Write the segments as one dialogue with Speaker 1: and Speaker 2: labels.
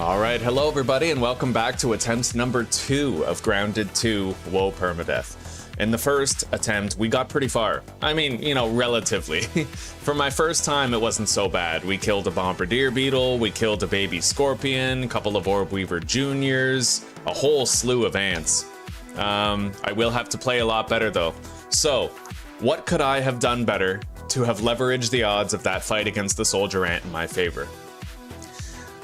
Speaker 1: Alright, hello everybody and welcome back to attempt number 2 of Grounded 2 Whoa Permadeath. In the first attempt, we got pretty far. I mean, you know, relatively. For my first time, it wasn't so bad. We killed a bombardier beetle, we killed a baby scorpion, a couple of orb weaver juniors, a whole slew of ants. I will have to play a lot better though. So, what could I have done better to have leveraged the odds of that fight against the soldier ant in my favor?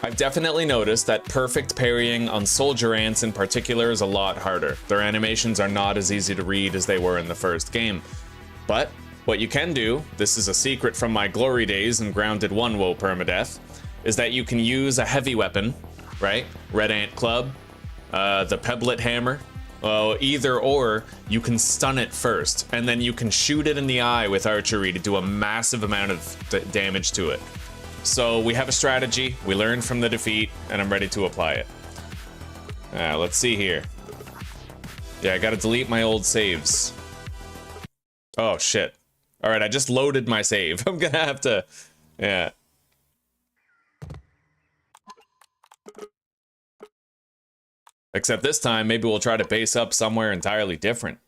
Speaker 1: I've definitely noticed that perfect parrying on soldier ants in particular is a lot harder. Their animations are not as easy to read as they were in the first game. But what you can do, this is a secret from my glory days in Grounded 1 Whoa Permadeath, is that you can use a heavy weapon, right? Red Ant Club, the Pebblet Hammer, either or, you can stun it first, and then you can shoot it in the eye with archery to do a massive amount of damage to it. So we have a strategy, we learned from the defeat, and I'm ready to apply it. Let's see here. Yeah, I gotta delete my old saves. Oh, shit. Alright, I just loaded my save. I'm gonna have to... Yeah. Except this time, maybe we'll try to base up somewhere entirely different.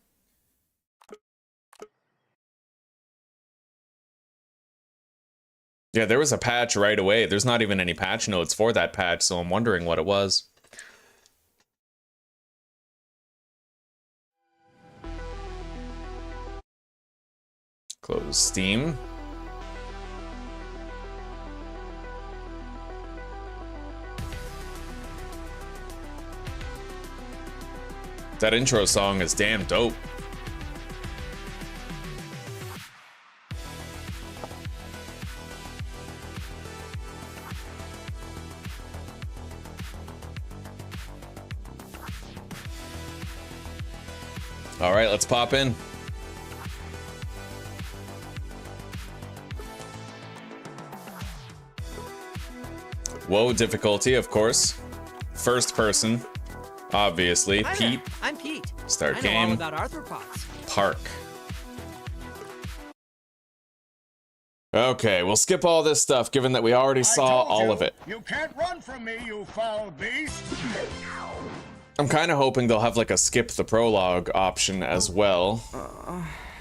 Speaker 1: Yeah, there was a patch right away. There's not even any patch notes for that patch, so I'm wondering what it was. Close Steam. That intro song is damn dope. All right, let's pop in. Whoa difficulty, of course. First person, obviously.
Speaker 2: Hi
Speaker 1: Pete.
Speaker 2: there. I'm Pete.
Speaker 1: Start
Speaker 2: I know
Speaker 1: game.
Speaker 2: all about arthropods.
Speaker 1: Park. Okay, we'll skip all this stuff, given that we already saw all of it.
Speaker 3: You can't run from me, you foul beast!
Speaker 1: I'm kind of hoping they'll have like a skip the prologue option as well.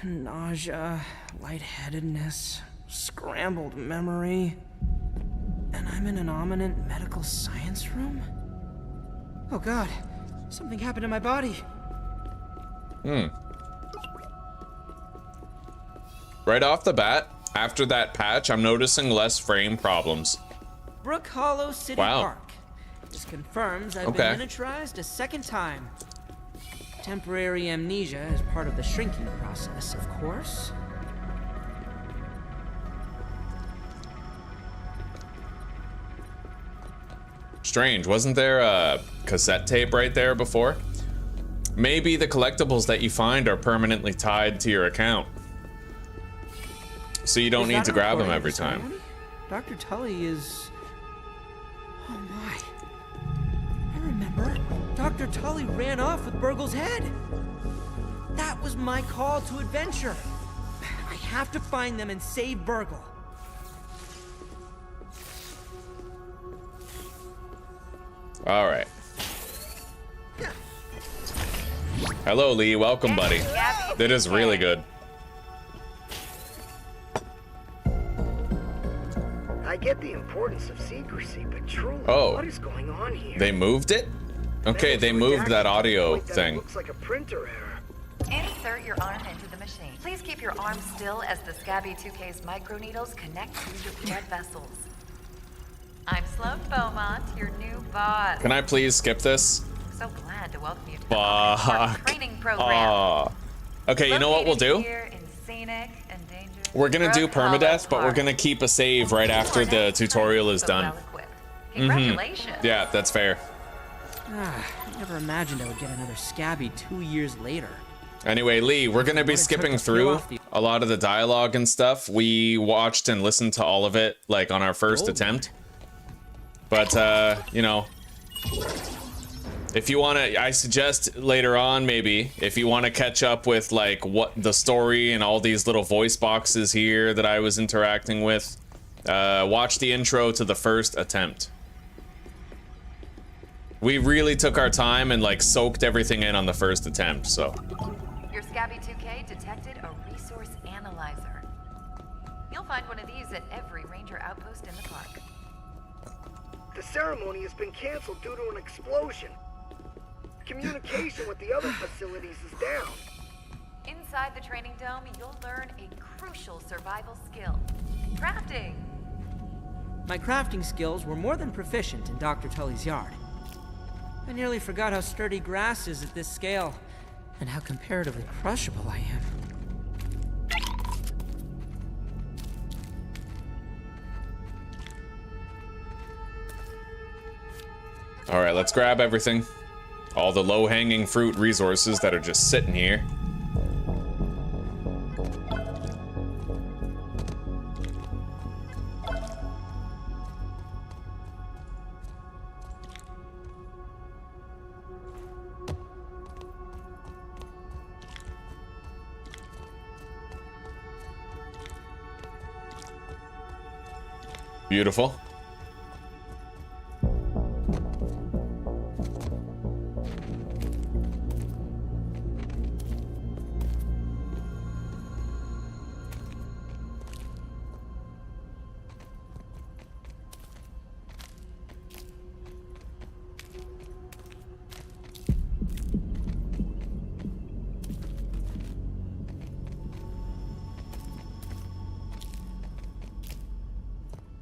Speaker 2: Nausea, lightheadedness, scrambled memory. And I'm in an ominous medical science room? Oh god, something happened to my body.
Speaker 1: Right off the bat, after that patch, I'm noticing less frame problems.
Speaker 2: Brook Hollow City Park. This confirms I've been miniaturized a second time. Temporary amnesia is part of the shrinking process, of course.
Speaker 1: Strange, wasn't there a cassette tape right there before? Maybe the collectibles that you find are permanently tied to your account. So you don't need to grab them every time.
Speaker 2: Dr. Tully is... Oh my. I remember. Dr. Tully ran off with Burgle's head. That was my call to adventure. I have to find them and save Burgle.
Speaker 1: All right. Hello, Lee. Welcome, buddy. That is really good.
Speaker 4: I get the importance of secrecy, but truly, what is going on here?
Speaker 1: They moved it? Okay, they moved that audio thing.
Speaker 4: Looks like a printer error.
Speaker 5: Insert your arm into the machine. Please keep your arm still as the Scabby 2K's microneedles connect to your blood vessels. I'm Sloan Beaumont, your new boss.
Speaker 1: Can I please skip this?
Speaker 5: So glad to welcome you to the Park training program.
Speaker 1: Okay, you know what we'll do?
Speaker 5: Here in scenic and dangerous
Speaker 1: We're gonna do permadeath, but we're gonna keep a save right after the tutorial is done.
Speaker 5: Congratulations.
Speaker 1: Yeah, that's fair.
Speaker 2: I never imagined I would get another Scabby 2 years later.
Speaker 1: Anyway, Lee, we're gonna be skipping through a lot of the dialogue and stuff. We watched and listened to all of it, like, on our first attempt. But, you know, if you want to, I suggest later on, maybe, if you want to catch up with, like, what the story and all these little voice boxes here that I was interacting with, watch the intro to the first attempt. We really took our time and like soaked everything in on the first attempt, so.
Speaker 5: Your Scabby 2K detected a resource analyzer. You'll find one of these at every ranger outpost in the park.
Speaker 4: The ceremony has been canceled due to an explosion. Communication with the other facilities is down.
Speaker 5: Inside the training dome, you'll learn a crucial survival skill. Crafting!
Speaker 2: My crafting skills were more than proficient in Dr. Tully's yard. I nearly forgot how sturdy grass is at this scale, and how comparatively crushable I am.
Speaker 1: All right, let's grab everything. All the low-hanging fruit resources that are just sitting here. Beautiful.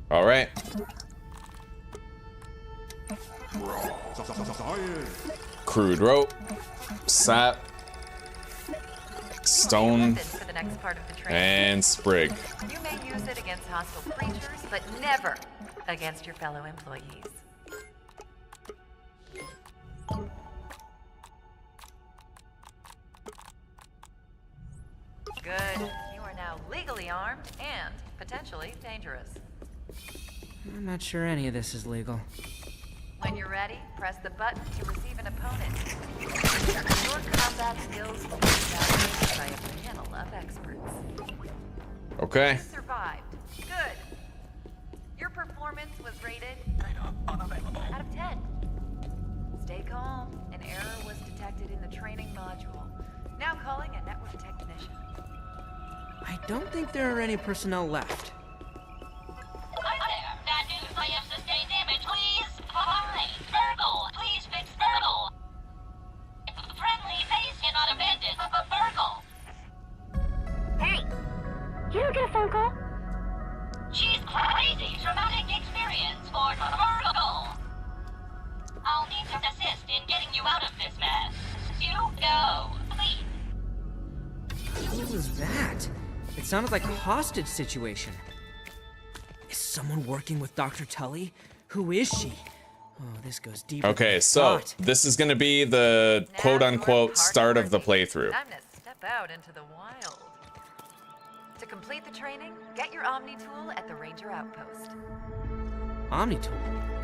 Speaker 1: All right. Crude rope, sap, stone, and sprig.
Speaker 5: You may use it against hostile creatures, but never against your fellow employees. Good. You are now legally armed and potentially dangerous.
Speaker 2: I'm not sure any of this is legal.
Speaker 5: When you're ready, press the button to receive an opponent. Your combat skills will be evaluated by a panel of experts.
Speaker 1: Okay.
Speaker 5: You survived. Good. Your performance was rated out of 10. Stay calm. An error was detected in the training module. Now calling a network technician.
Speaker 2: I don't think there are any personnel left.
Speaker 6: Hi there. Bad news. I have sustained damage. Please. Hi. Virgil. Please fix Virgil. Friendly face cannot abandon. Virgil.
Speaker 7: Hey. You don't get a phone call?
Speaker 6: She's crazy. Traumatic experience for Virgil. I'll need to assist in getting you out of this mess. You go. Please.
Speaker 2: What was that? It sounded like a hostage situation. Is someone working with Dr. Tully? Who is she? Oh, this goes deeper.
Speaker 1: Okay, so this is going to be the quote-unquote start of the playthrough.
Speaker 5: Time to step out into the wild. To complete the training, get your Omni tool at the Ranger Outpost.
Speaker 2: Omni tool?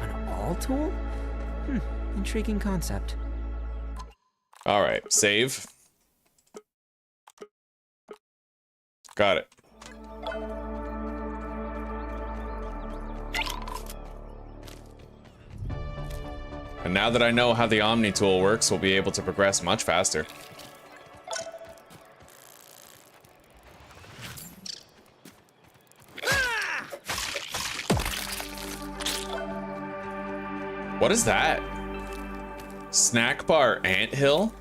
Speaker 2: An all tool? Intriguing concept.
Speaker 1: All right, save. Got it. And now that I know how the Omni tool works, we'll be able to progress much faster. What is that? Snack bar anthill?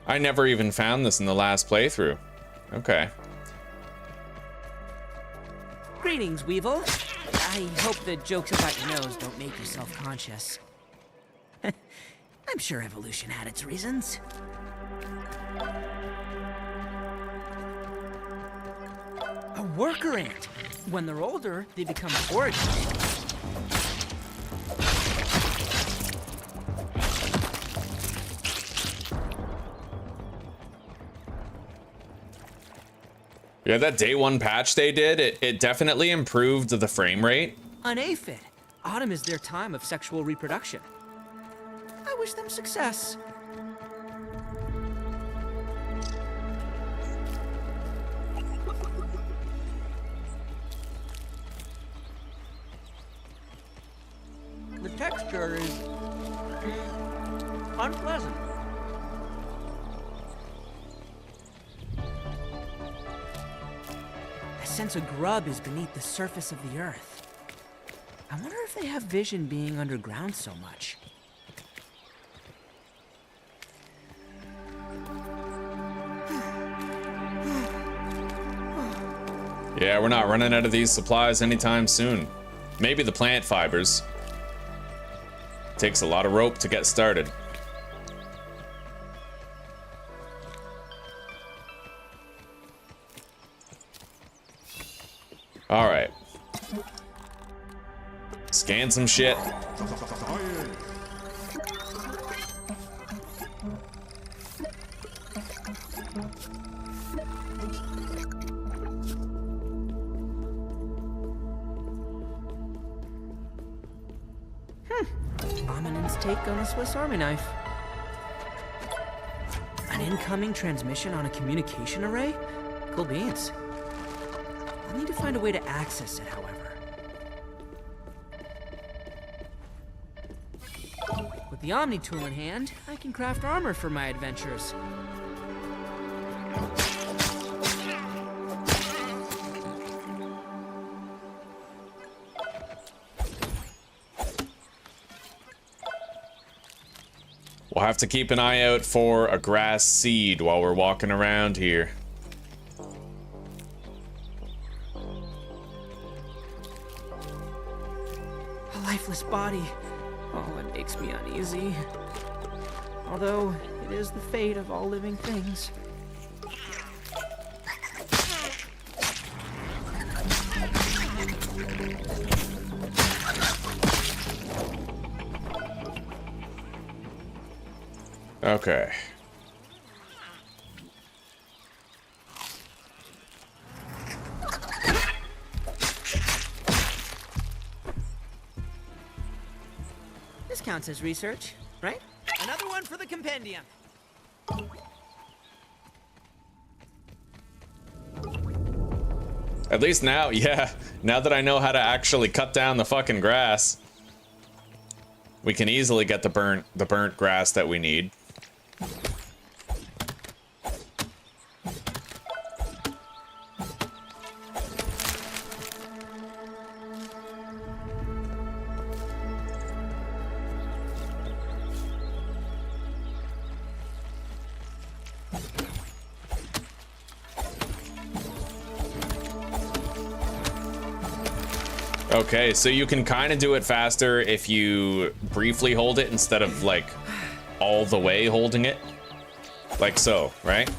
Speaker 1: I never even found this in the last playthrough. Okay.
Speaker 2: Greetings, Weevil. I hope the jokes about your nose don't make you self-conscious. I'm sure evolution had its reasons. A worker ant. When they're older, they become foragers.
Speaker 1: Yeah, that day one patch they did, it definitely improved the frame rate.
Speaker 2: An aphid. Autumn is their time of sexual reproduction. I wish them success. texture is unpleasant. I sense a grub is beneath the surface of the earth. I wonder if they have vision being underground so much.
Speaker 1: Yeah, we're not running out of these supplies anytime soon. Maybe the plant fibers. Takes a lot of rope to get started. All right. Scan some shit.
Speaker 2: Ominous take on a Swiss Army knife. An incoming transmission on a communication array? Cool beans. I'll need to find a way to access it, however. With the Omni tool in hand, I can craft armor for my adventures.
Speaker 1: We'll have to keep an eye out for a grass seed while we're walking around here.
Speaker 2: A lifeless body. Oh, it makes me uneasy. Although, it is the fate of all living things.
Speaker 1: Okay.
Speaker 2: This counts as research, right? Another one for the compendium.
Speaker 1: At least now, yeah. Now that I know how to actually cut down the fucking grass, we can easily get the burnt grass that we need. Okay, so you can kind of do it faster if you briefly hold it instead of like all the way holding it. Like so, right?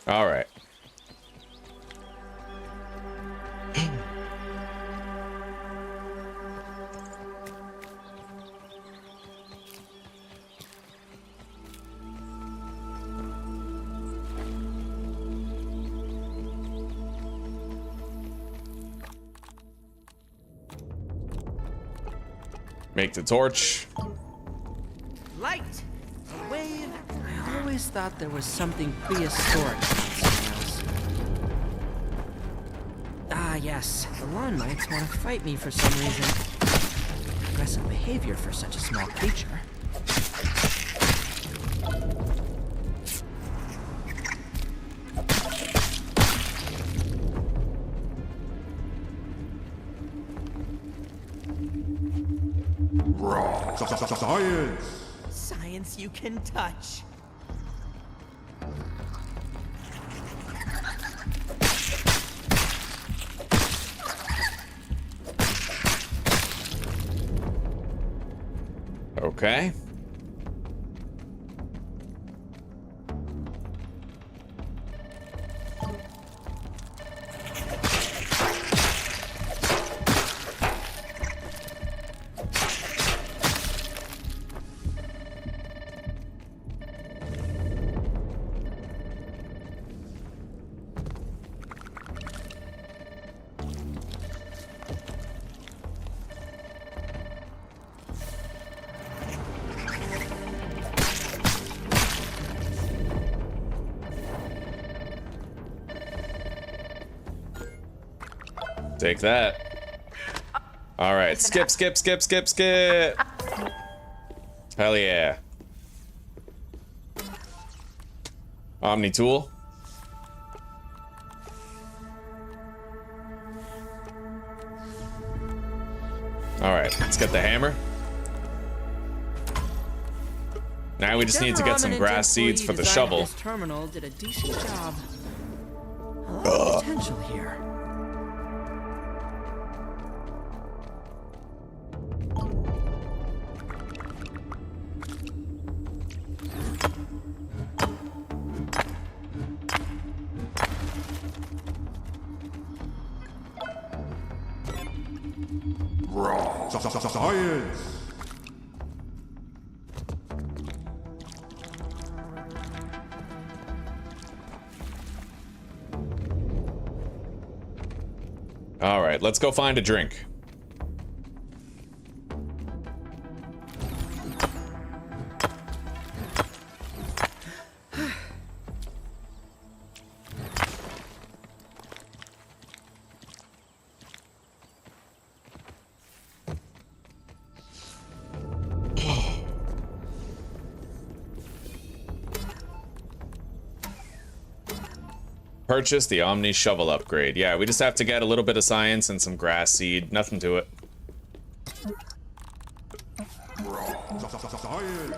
Speaker 1: All right. Make the torch.
Speaker 2: Light! A wave! I always thought there was something prehistoric about snails. Ah, yes. The lawn mites want to fight me for some reason. Aggressive behavior for such a small creature.
Speaker 3: Science!
Speaker 2: Science you can touch.
Speaker 1: Okay. Take that. All right, skip. Hell yeah. Omni tool. All right, let's get the hammer. Now we just need to get some grass seeds for the shovel.
Speaker 2: This terminal did a decent job. A lot of potential here.
Speaker 3: Science.
Speaker 1: All right, let's go find a drink. Purchase the Omni shovel upgrade. Yeah, we just have to get a little bit of science and some grass seed. Nothing to it.
Speaker 3: Science.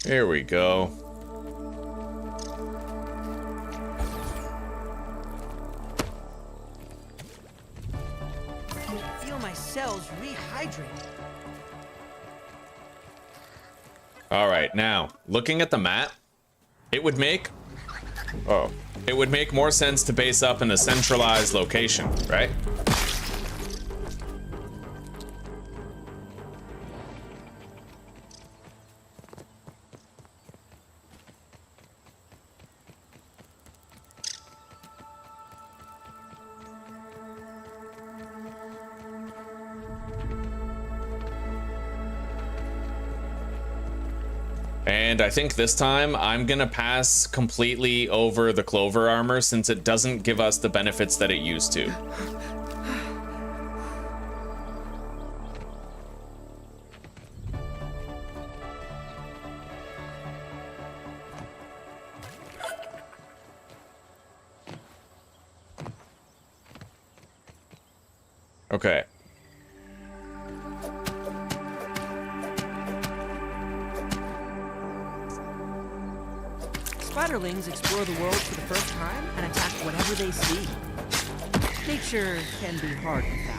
Speaker 1: Here we go.
Speaker 2: Cells rehydrate.
Speaker 1: All right, now looking at the map, it would make more sense to base up in a centralized location, right? And I think this time I'm gonna pass completely over the clover armor since it doesn't give us the benefits that it used to. Okay.
Speaker 2: Spiderlings explore the world for the first time and attack whatever they see. Nature can be hard with that.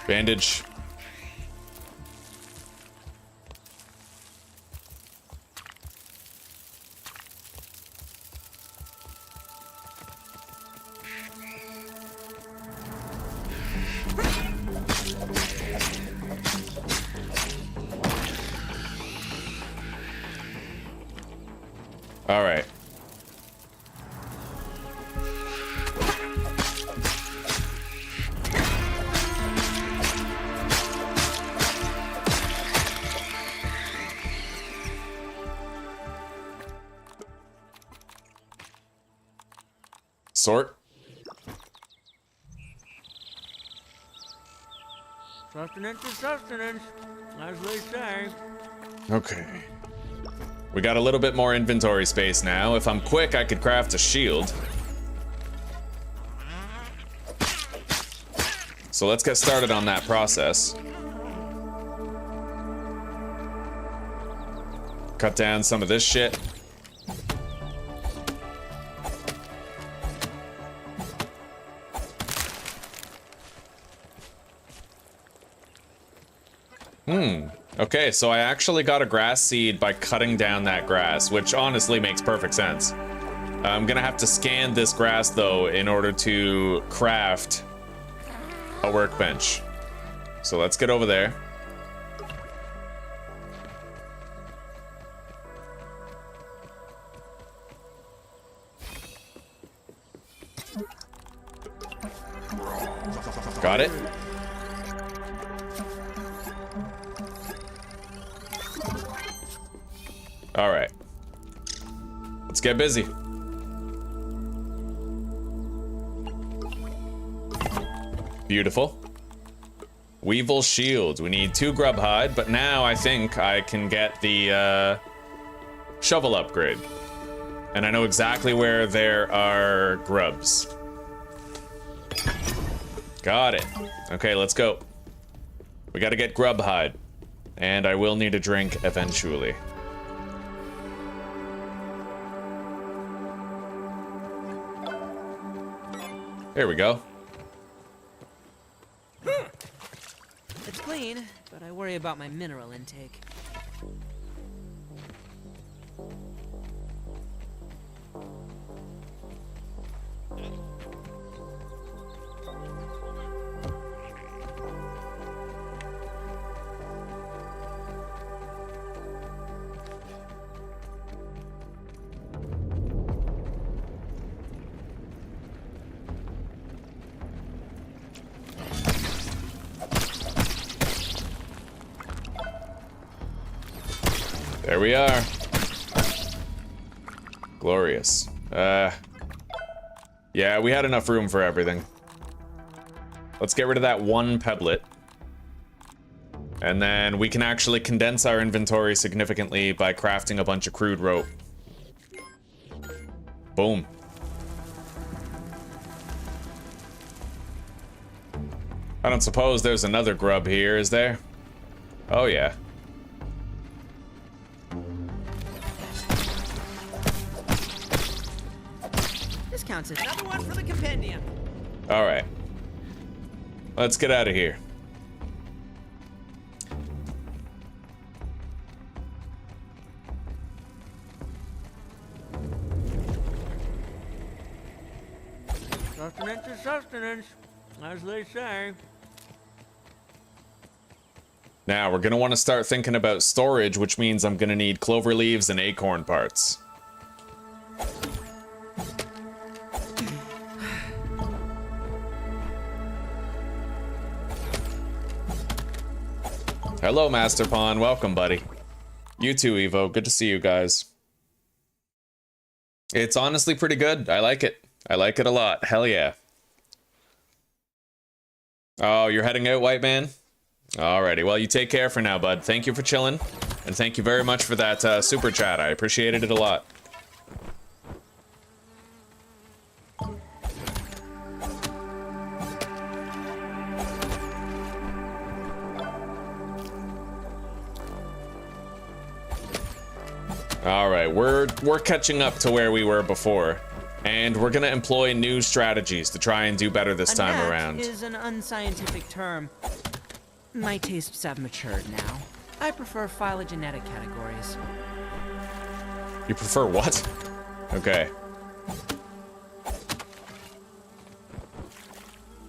Speaker 1: Bandage. All right. Sort.
Speaker 2: Sustenance is sustenance, as they say.
Speaker 1: Okay. We got a little bit more inventory space now. If I'm quick, I could craft a shield. So let's get started on that process. Cut down some of this shit. Okay, so I actually got a grass seed by cutting down that grass, which honestly makes perfect sense. I'm gonna have to scan this grass though in order to craft a workbench. So let's get over there. Got it. All right. Let's get busy. Beautiful. Weevil shield. We need 2 grub hide, but now I think I can get the shovel upgrade. And I know exactly where there are grubs. Got it. Okay, let's go. We gotta get grub hide. And I will need a drink eventually. There we go.
Speaker 2: It's clean, but I worry about my mineral intake.
Speaker 1: There we are. Glorious. Yeah, we had enough room for everything. Let's get rid of that 1 pebblet. And then we can actually condense our inventory significantly by crafting a bunch of crude rope. Boom. I don't suppose there's another grub here, is there? Oh yeah.
Speaker 2: This counts as another one for the compendium.
Speaker 1: All right. Let's get out of here.
Speaker 2: Sustenance is sustenance, as they say.
Speaker 1: Now, we're gonna want to start thinking about storage, which means I'm gonna need clover leaves and acorn parts. Hello, Master Pawn. Welcome, buddy. You too, Evo. Good to see you guys. It's honestly pretty good. I like it. I like it a lot. Hell yeah. Oh, you're heading out, white man? Alrighty. Well, you take care for now, bud. Thank you for chilling. And thank you very much for that super chat. I appreciated it a lot. Alright, we're catching up to where we were before. And we're gonna employ new strategies to try and do better this time around.
Speaker 2: Is an unscientific term. My tastes have matured now. I prefer phylogenetic categories.
Speaker 1: You prefer what? Okay.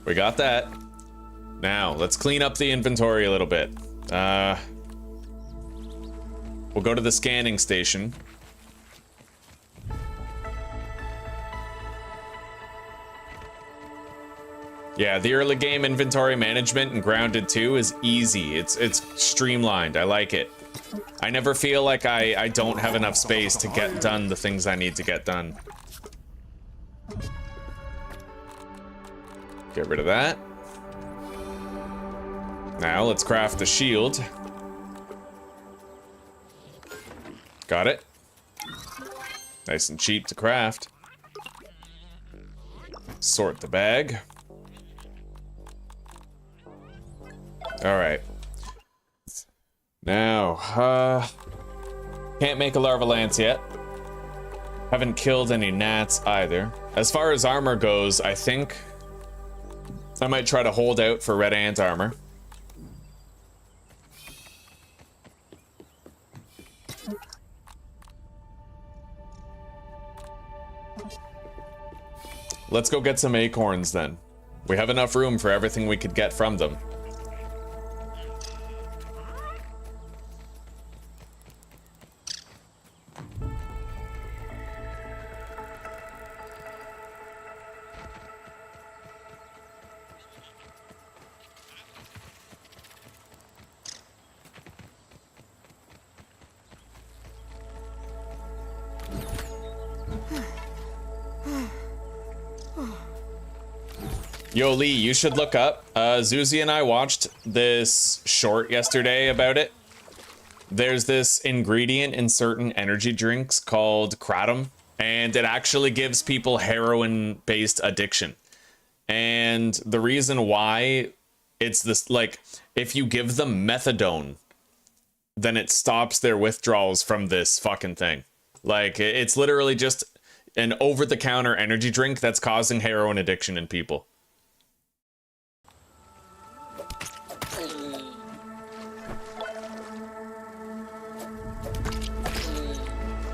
Speaker 1: We got that. Now, let's clean up the inventory a little bit. We'll go to the scanning station. Yeah, the early game inventory management in Grounded 2 is easy. It's streamlined. I like it. I never feel like I don't have enough space to get done the things I need to get done. Get rid of that. Now let's craft the shield. Got it. Nice and cheap to craft. Sort the bag. All right. Now, can't make a larva lance yet. Haven't killed any gnats either. As far as armor goes, I think I might try to hold out for red ant armor. Let's go get some acorns then. We have enough room for everything we could get from them. Yo, Lee, you should look up. Zuzi and I watched this short yesterday about it. There's this ingredient in certain energy drinks called kratom, and it actually gives people heroin-based addiction. And the reason why it's this, like, if you give them methadone, then it stops their withdrawals from this fucking thing. Like, it's literally just an over-the-counter energy drink that's causing heroin addiction in people.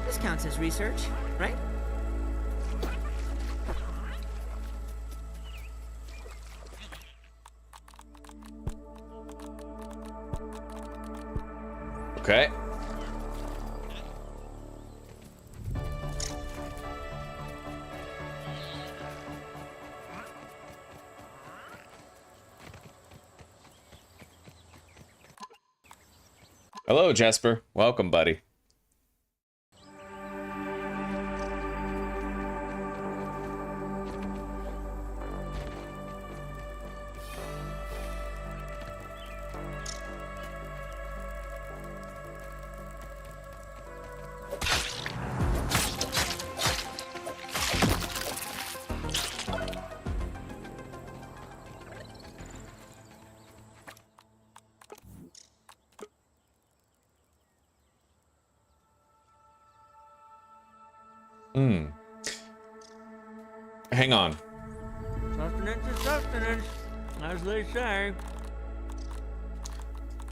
Speaker 2: This counts as research, right?
Speaker 1: Okay. Hello, Jesper. Welcome, buddy. Hang on.
Speaker 2: Sustenance is sustenance, as they say.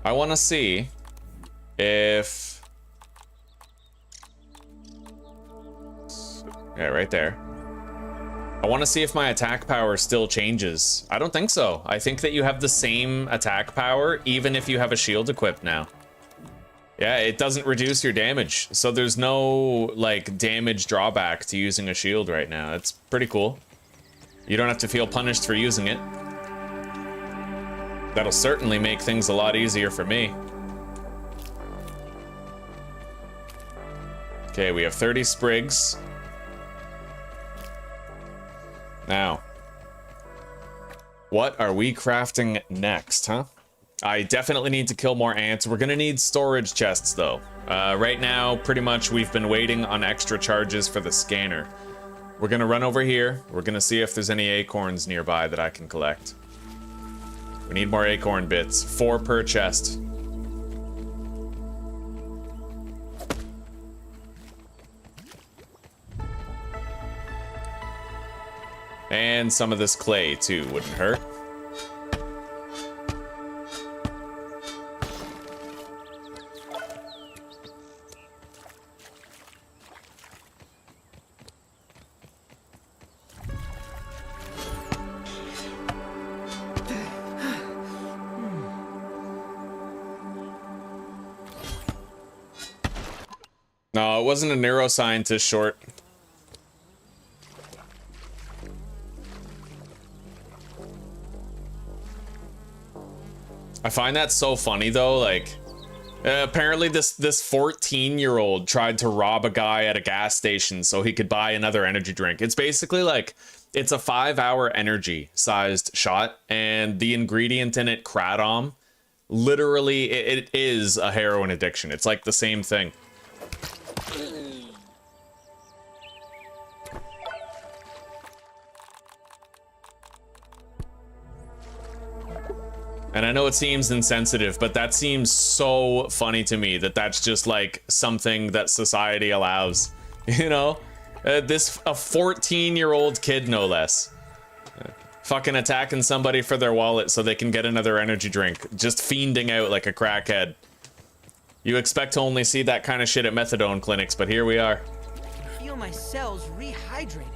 Speaker 1: I want to see if... Yeah, right there. I want to see if my attack power still changes. I don't think so. I think that you have the same attack power even if you have a shield equipped now. Yeah, it doesn't reduce your damage. So there's no, like, damage drawback to using a shield right now. It's pretty cool. You don't have to feel punished for using it. That'll certainly make things a lot easier for me. Okay, we have 30 sprigs. Now, what are we crafting next, huh? I definitely need to kill more ants. We're gonna need storage chests, though. Right now, pretty much, we've been waiting on extra charges for the scanner. We're gonna run over here. We're gonna see if there's any acorns nearby that I can collect. We need more acorn bits. 4 per chest. And some of this clay, too, wouldn't hurt. No, it wasn't a neuroscientist short. I find that so funny though, like apparently this 14-year-old tried to rob a guy at a gas station so he could buy another energy drink. It's basically like it's a 5-hour energy sized shot, and the ingredient in it, kratom, literally it is a heroin addiction. It's like the same thing. And I know it seems insensitive, but that seems so funny to me that that's just like something that society allows, you know? A 14-year-old kid, no less. Fucking attacking somebody for their wallet so they can get another energy drink. Just fiending out like a crackhead. You expect to only see that kind of shit at methadone clinics, but here we are.
Speaker 2: I feel my cells rehydrating.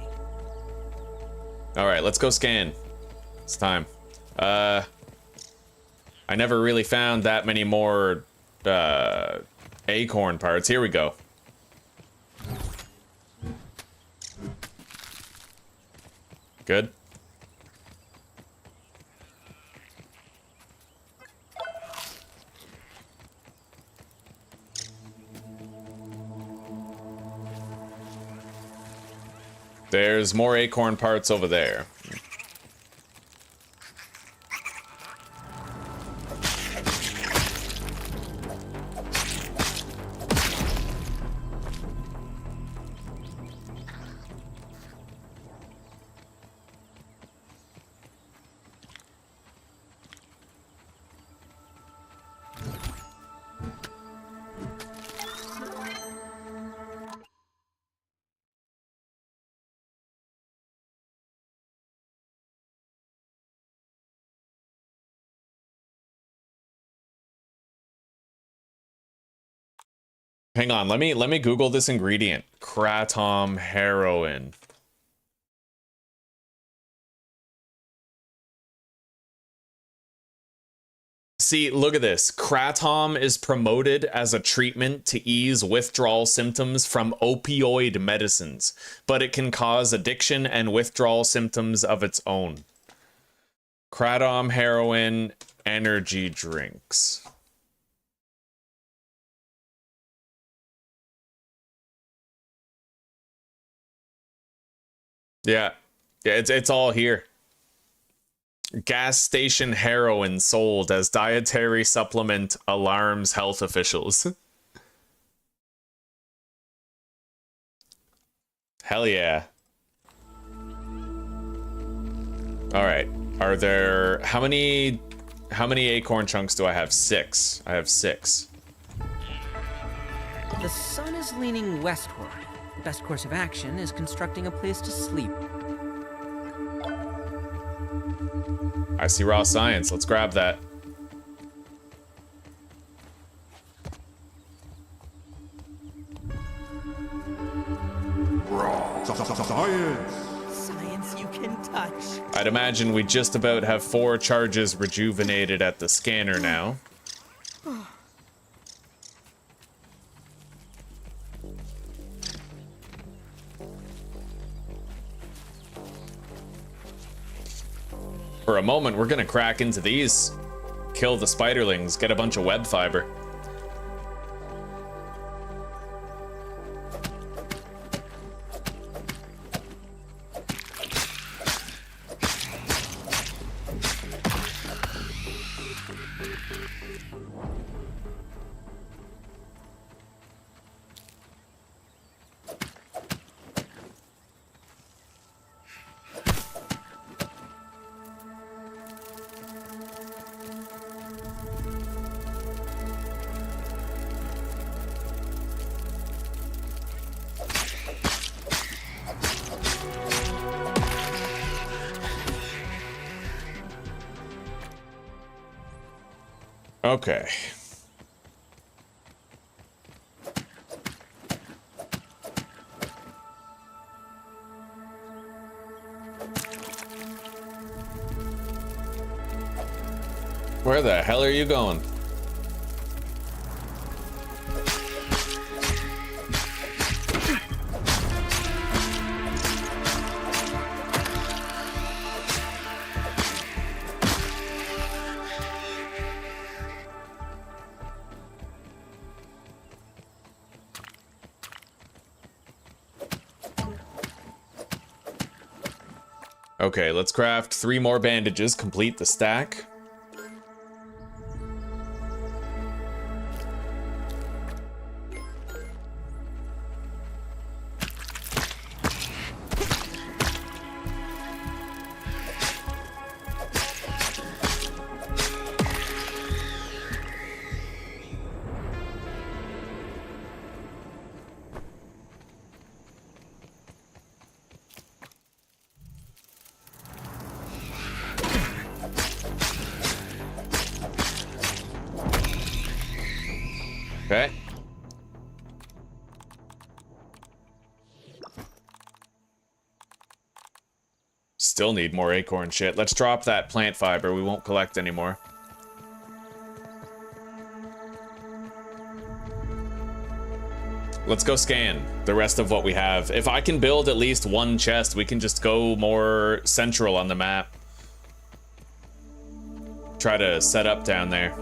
Speaker 1: All right, let's go scan. It's time. I never really found that many more acorn parts. Here we go. Good. There's more acorn parts over there. Hang on, let me Google this ingredient. Kratom heroin. See, look at this. Kratom is promoted as a treatment to ease withdrawal symptoms from opioid medicines, but it can cause addiction and withdrawal symptoms of its own. Kratom heroin energy drinks. Yeah, it's all here. Gas station heroin sold as dietary supplement alarms health officials. Hell yeah. All right. Are there how many acorn chunks do I have? 6. I have 6.
Speaker 2: The sun is leaning westward. The best course of action is constructing a place to sleep.
Speaker 1: I see raw science. Let's grab that.
Speaker 3: Raw science.
Speaker 2: Science you can touch.
Speaker 1: I'd imagine we just about have 4 charges rejuvenated at the scanner now. For a moment, we're gonna crack into these, kill the spiderlings, get a bunch of web fiber. Okay. Where the hell are you going? Okay, let's craft 3 more bandages, complete the stack. Okay. Still need more acorn shit. Let's drop that plant fiber. We won't collect anymore. Let's go scan the rest of what we have. If I can build at least one chest, we can just go more central on the map. Try to set up down there.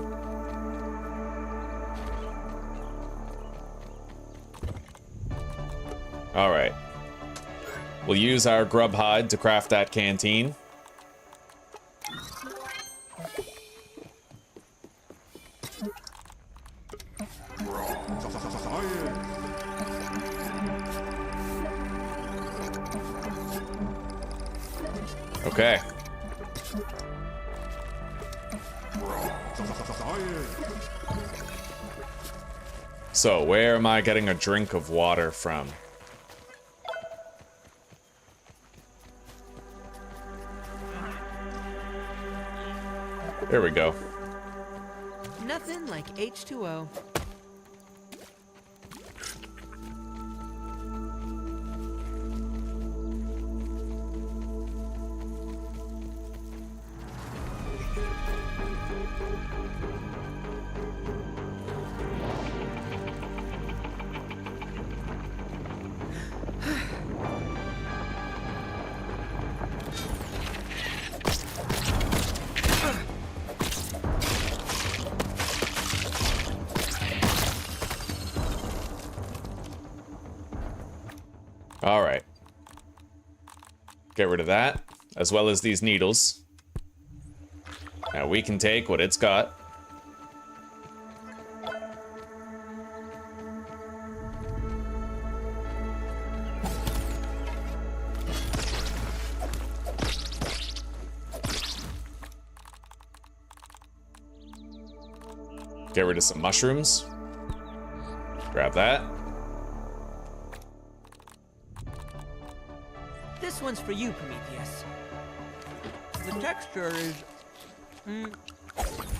Speaker 1: All right. We'll use our grub hide to craft that canteen. Okay. So, where am I getting a drink of water from? There we go.
Speaker 2: Nothing like H2O.
Speaker 1: All right. Get rid of that, as well as these needles. Now we can take what it's got. Get rid of some mushrooms. Grab that.
Speaker 2: This one's for you, Prometheus. The texture is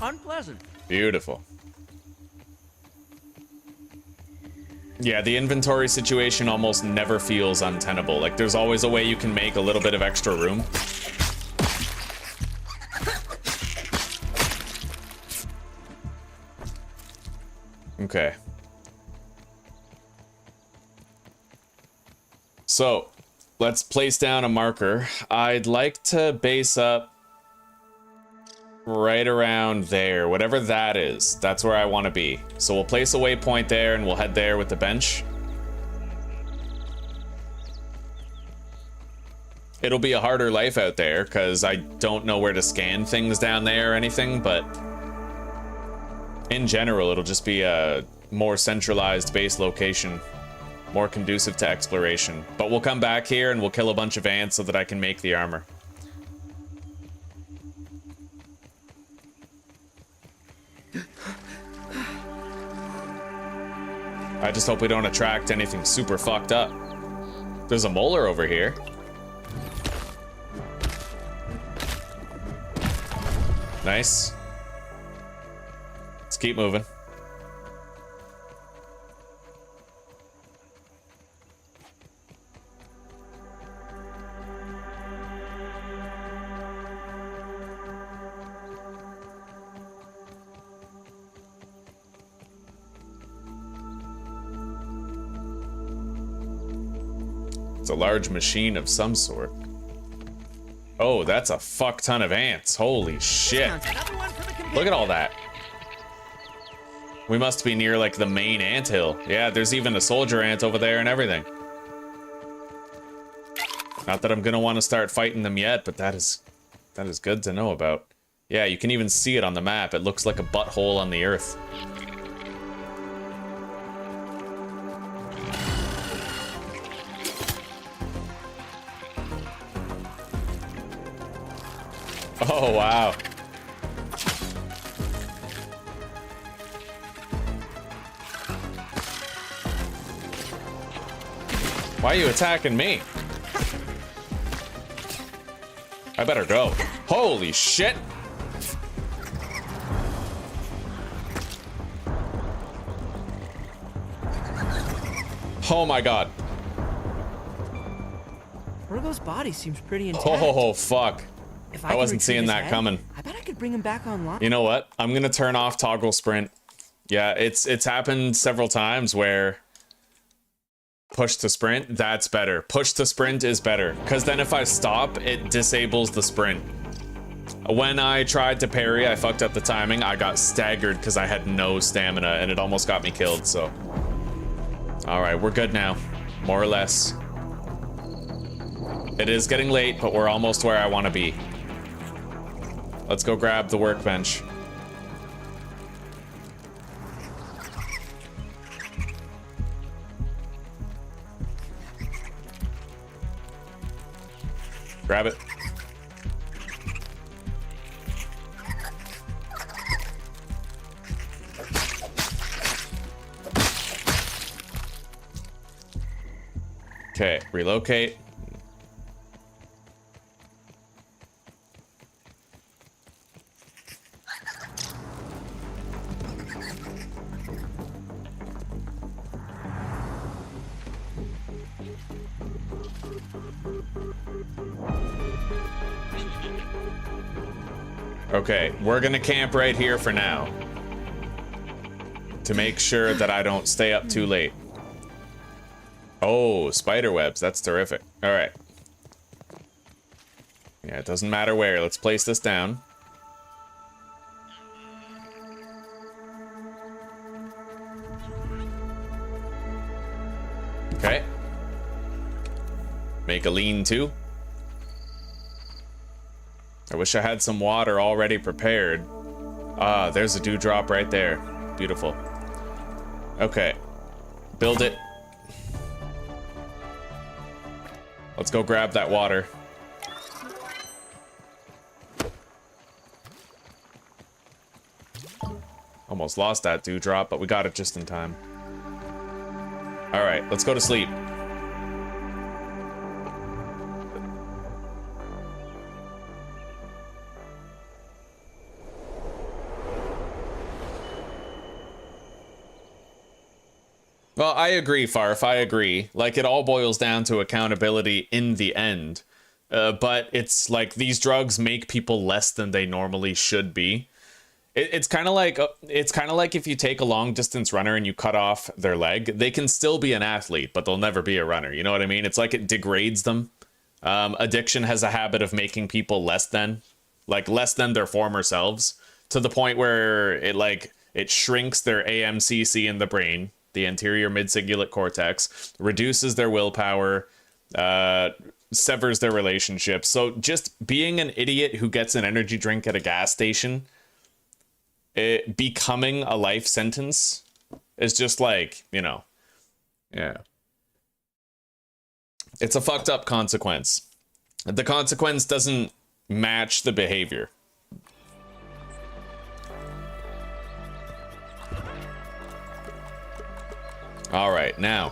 Speaker 2: unpleasant.
Speaker 1: Beautiful. Yeah, the inventory situation almost never feels untenable. Like, there's always a way you can make a little bit of extra room. Okay. So, let's place down a marker. I'd like to base up right around there, whatever that is. That's where I want to be. So we'll place a waypoint there and we'll head there with the bench. It'll be a harder life out there because I don't know where to scan things down there or anything, but in general, it'll just be a more centralized base location, more conducive to exploration. But we'll come back here and we'll kill a bunch of ants so that I can make the armor. I just hope we don't attract anything super fucked up. There's a molar over here. Nice. Let's keep moving. It's a large machine of some sort. Oh, that's a fuck ton of ants. Holy shit. Look at all that. We must be near like the main anthill. Yeah, there's even a soldier ant over there and everything. Not that I'm gonna want to start fighting them yet, but that is good to know about. Yeah, you can even see it on the map. It looks like a butthole on the earth. Oh, wow. Why are you attacking me? I better go. Holy shit! Oh my god.
Speaker 2: Virgo's body seems pretty intact.
Speaker 1: Oh, fuck.
Speaker 2: If
Speaker 1: I
Speaker 2: can
Speaker 1: wasn't
Speaker 2: retrieve
Speaker 1: seeing
Speaker 2: his
Speaker 1: that
Speaker 2: head,
Speaker 1: coming.
Speaker 2: I bet I could bring him back online.
Speaker 1: You know what? I'm gonna turn off toggle sprint. Yeah, it's happened several times where push to sprint, that's better. Push to sprint is better, because then if I stop, it disables the sprint. When I tried to parry, I fucked up the timing. I got staggered because I had no stamina, and it almost got me killed, so. All right, we're good now, more or less. It is getting late, but we're almost where I want to be. Let's go grab the workbench. Grab it. Okay, relocate. Okay, we're gonna camp right here for now to make sure that I don't stay up too late. Oh, spider webs, that's terrific. All right. Yeah, it doesn't matter where. Let's place this down. Okay. Make a lean-to. I wish I had some water already prepared. Ah, there's a dewdrop right there. Beautiful. Okay. Build it. Let's go grab that water. Almost lost that dewdrop, but we got it just in time. All right, let's go to sleep. Well, I agree, Farf, I agree. Like, it all boils down to accountability in the end. But it's like these drugs make people less than they normally should be. It's kind of like if you take a long distance runner and you cut off their leg, they can still be an athlete, but they'll never be a runner. You know what I mean? It's like it degrades them. Addiction has a habit of making people less than their former selves, to the point where it shrinks their AMCC in the brain, the anterior mid-cingulate cortex, reduces their willpower, severs their relationships. So just being an idiot who gets an energy drink at a gas station, it becoming a life sentence is just like, you know, yeah. It's a fucked up consequence. The consequence doesn't match the behavior. All right, now,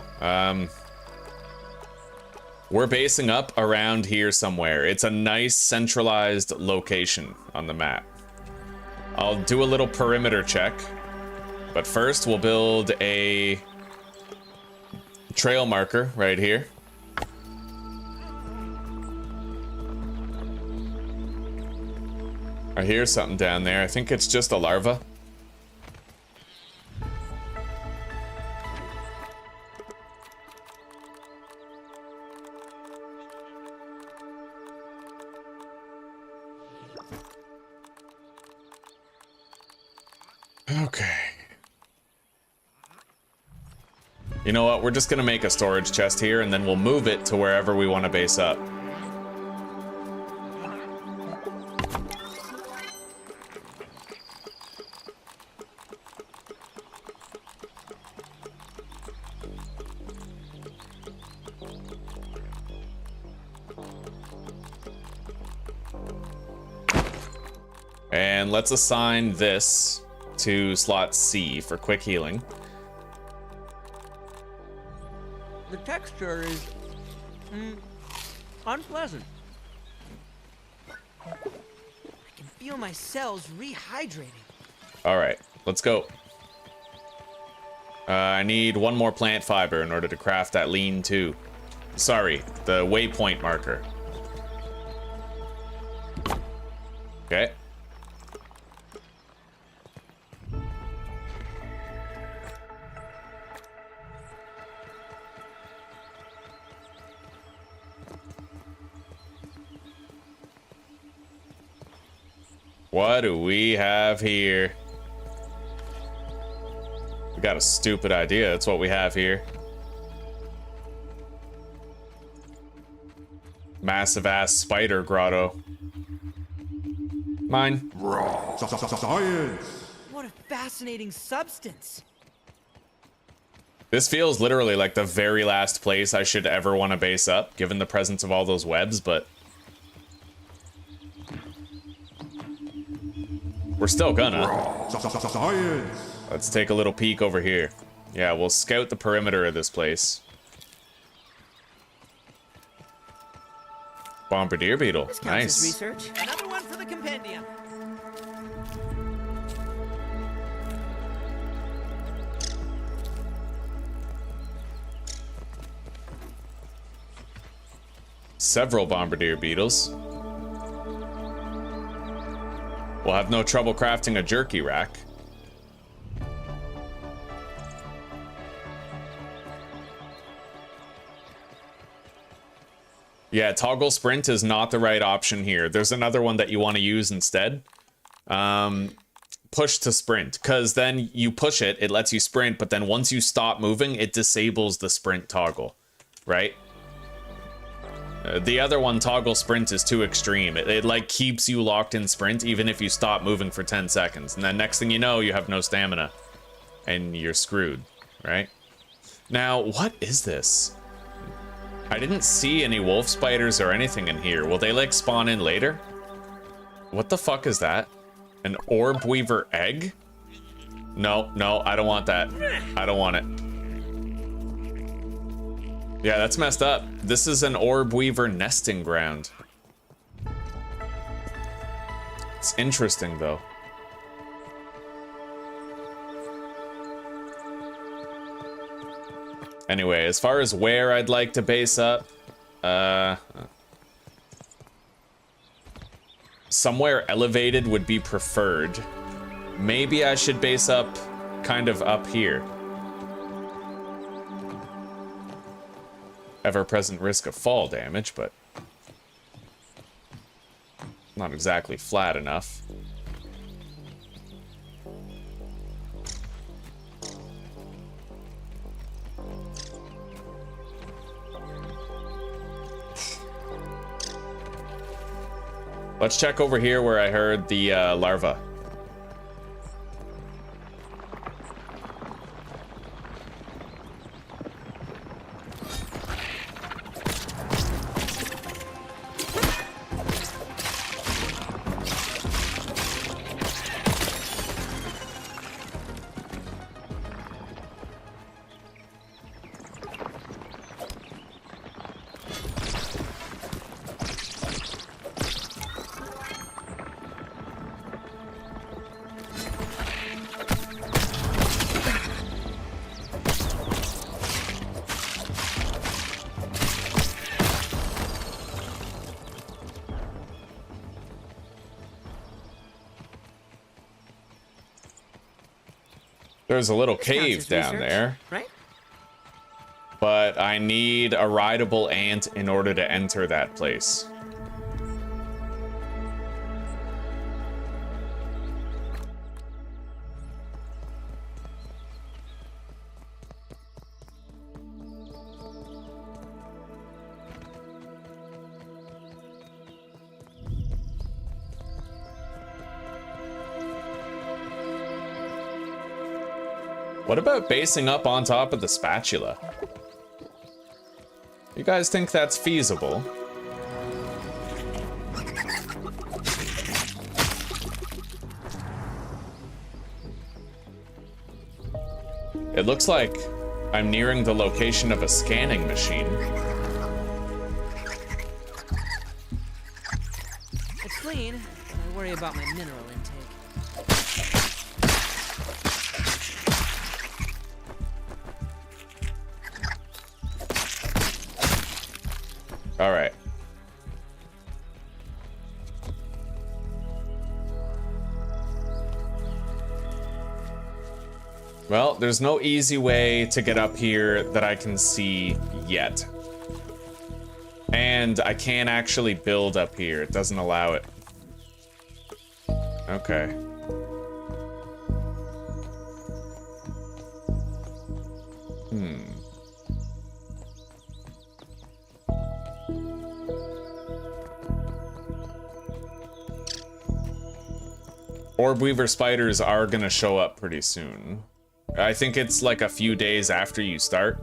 Speaker 1: we're basing up around here somewhere. It's a nice centralized location on the map. I'll do a little perimeter check, but first we'll build a trail marker right here. I hear something down there. I think it's just a larva. Okay. You know what? We're just gonna make a storage chest here, and then we'll move it to wherever we want to base up. And let's assign this to slot C for quick healing.
Speaker 2: The texture is unpleasant. I can feel my cells rehydrating.
Speaker 1: All right, let's go. I need one more plant fiber in order to craft that lean-to. Sorry, the waypoint marker. Okay. What do we have here? We got a stupid idea. That's what we have here. Massive ass spider grotto. Mine.
Speaker 3: Science!
Speaker 2: What a fascinating substance.
Speaker 1: This feels literally like the very last place I should ever want to base up, given the presence of all those webs, but we're still gonna.
Speaker 3: Science!
Speaker 1: Let's take a little peek over here. Yeah, we'll scout the perimeter of this place. Bombardier beetle.
Speaker 2: This counts as
Speaker 1: Nice.
Speaker 2: research. Another one for the compendium.
Speaker 1: Several bombardier beetles. We'll have no trouble crafting a jerky rack. Yeah, toggle sprint is not the right option here. There's another one that you want to use instead. Push to sprint, because then you push it, it lets you sprint, but then once you stop moving, it disables the sprint toggle, right? The other one, toggle sprint, is too extreme. It like keeps you locked in sprint even if you stop moving for 10 seconds. And then next thing you know, you have no stamina. And you're screwed, right? Now, what is this? I didn't see any wolf spiders or anything in here. Will they like spawn in later? What the fuck is that? An orb weaver egg? No, no, I don't want that. I don't want it. Yeah, that's messed up. This is an orb weaver nesting ground. It's interesting though. Anyway, as far as where I'd like to base up, somewhere elevated would be preferred. Maybe I should base up kind of up here. Ever-present risk of fall damage, but not exactly flat enough. Let's check over here where I heard the larva. There's a little cave down there,
Speaker 2: right?
Speaker 1: but I need a rideable ant in order to enter that place. What about basing up on top of the spatula? You guys think that's feasible? It looks like I'm nearing the location of a scanning machine.
Speaker 2: It's clean. I worry about my mineral intake.
Speaker 1: All right. Well, there's no easy way to get up here that I can see yet. And I can't actually build up here. It doesn't allow it. Okay. Orb Weaver spiders are gonna show up pretty soon. I think it's like a few days after you start.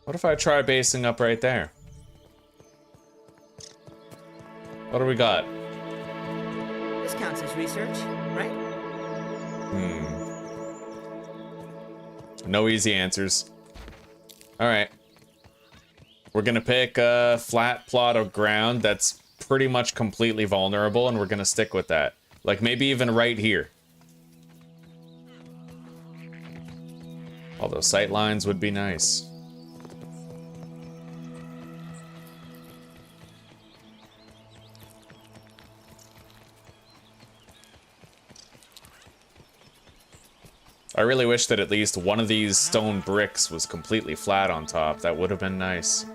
Speaker 1: What if I try basing up right there? What do we got?
Speaker 2: This counts as research, right?
Speaker 1: No easy answers. All right. We're gonna pick a flat plot of ground that's pretty much completely vulnerable, and we're gonna stick with that. Like maybe even right here. Although sight lines would be nice. I really wish that at least one of these stone bricks was completely flat on top. That would have been nice.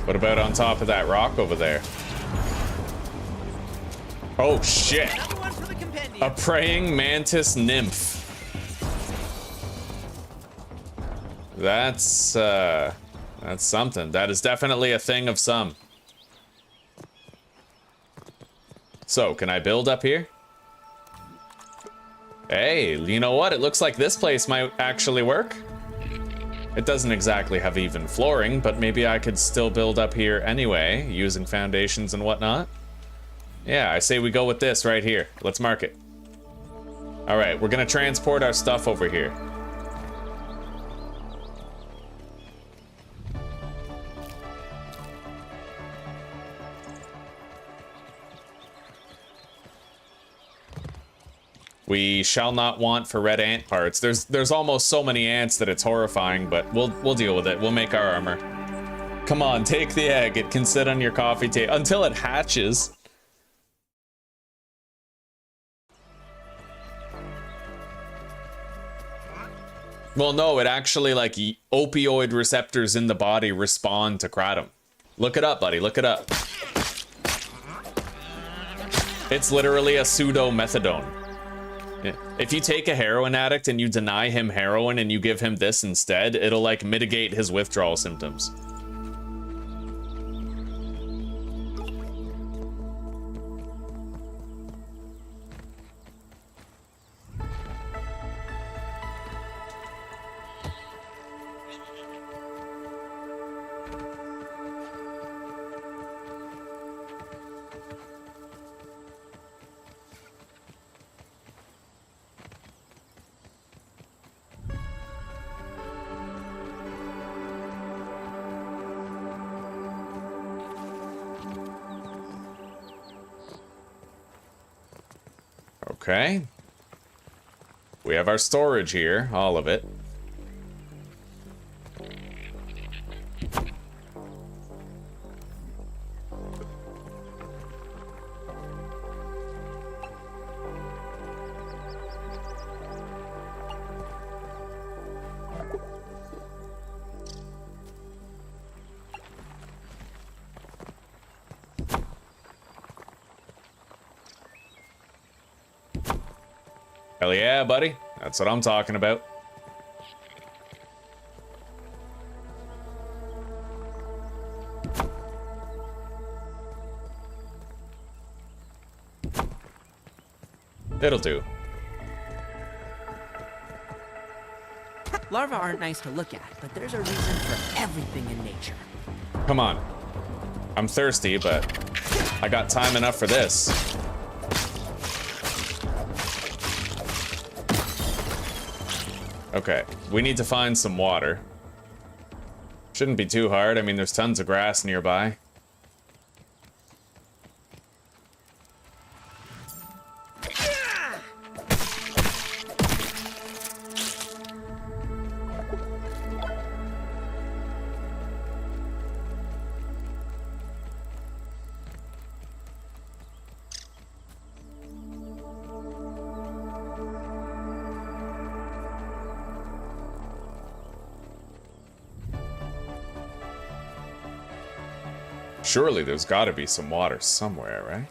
Speaker 1: What about on top of that rock over there? Oh shit!
Speaker 2: Another one for the compendium.
Speaker 1: A praying mantis nymph. That's something. That is definitely a thing of some. So, can I build up here? Hey, you know what? It looks like this place might actually work. It doesn't exactly have even flooring, but maybe I could still build up here anyway, using foundations and whatnot. Yeah, I say we go with this right here. Let's mark it. All right, we're gonna transport our stuff over here. We shall not want for red ant parts. There's almost so many ants that it's horrifying, but we'll deal with it. We'll make our armor. Come on, take the egg. It can sit on your coffee table until it hatches. Well, no, it actually, like, opioid receptors in the body respond to kratom. Look it up, buddy. Look it up. It's literally a pseudo-methadone. If you take a heroin addict and you deny him heroin and you give him this instead, it'll like mitigate his withdrawal symptoms. Okay. We have our storage here, all of it. Hell yeah, buddy. That's what I'm talking about. It'll do.
Speaker 2: Larvae aren't nice to look at, but there's a reason for everything in nature.
Speaker 1: Come on. I'm thirsty, but I got time enough for this. Okay, we need to find some water. Shouldn't be too hard. I mean, there's tons of grass nearby. Surely there's gotta be some water somewhere, right?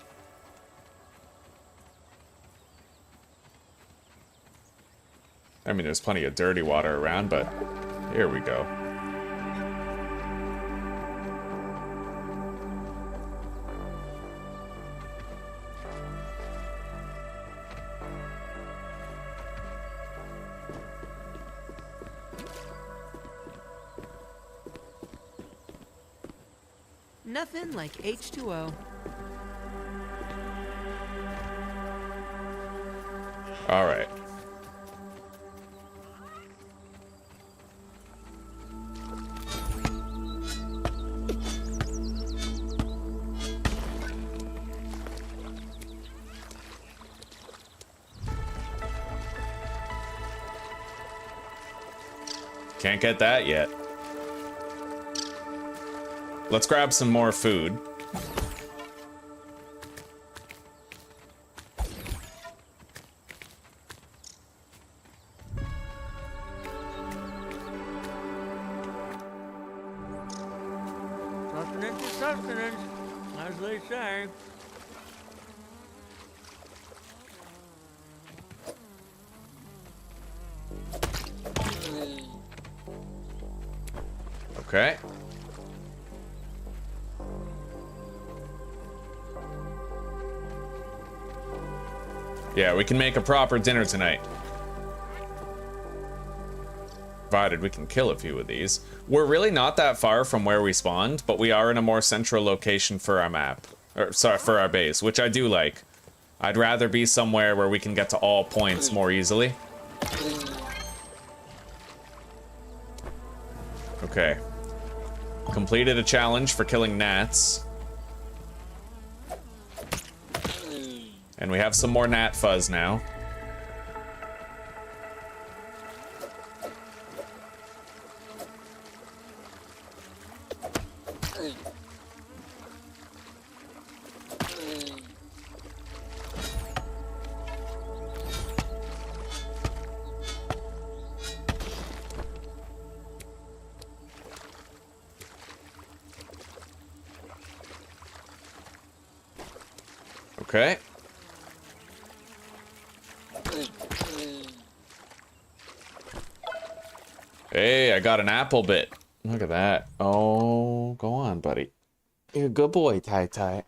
Speaker 1: I mean, there's plenty of dirty water around, but here we go.
Speaker 2: Nothing like H2O.
Speaker 1: All right. Can't get that yet. Let's grab some more food.
Speaker 2: Sustenance is sustenance, as they say.
Speaker 1: Okay. Yeah, we can make a proper dinner tonight. Provided we can kill a few of these. We're really not that far from where we spawned, but we are in a more central location for our map. Or, sorry, for our base, which I do like. I'd rather be somewhere where we can get to all points more easily. Okay. Completed a challenge for killing gnats. And we have some more gnat fuzz now. Okay. Hey, I got an apple bit. Look at that. Oh, go on, buddy. You're a good boy, Tai Tai.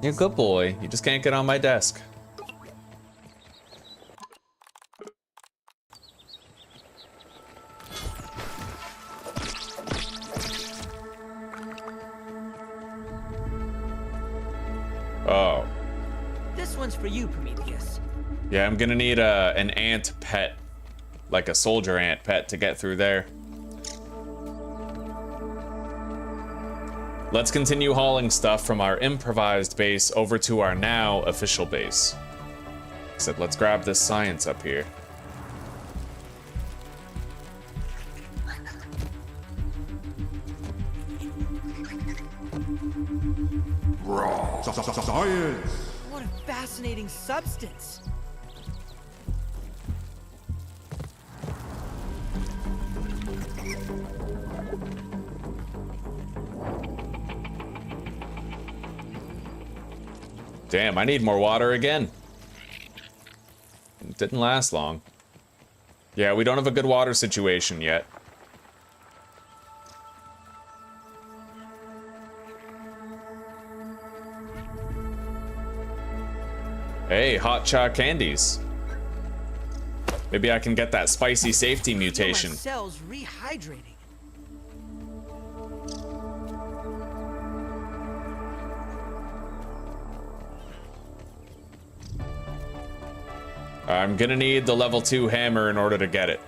Speaker 1: You're a good boy. You just can't get on my desk. Oh.
Speaker 2: This one's for you, Prometheus.
Speaker 1: Yeah, I'm gonna need an ant pet. Like a soldier ant pet to get through there. Let's continue hauling stuff from our improvised base over to our now official base. Except let's grab this science up here.
Speaker 3: Raw science.
Speaker 2: What a fascinating substance.
Speaker 1: Damn, I need more water again. It didn't last long. Yeah, we don't have a good water situation yet. Hey, hot cha candies. Maybe I can get that spicy safety mutation.
Speaker 2: My cells rehydrating.
Speaker 1: I'm gonna need the level 2 hammer in order to get it.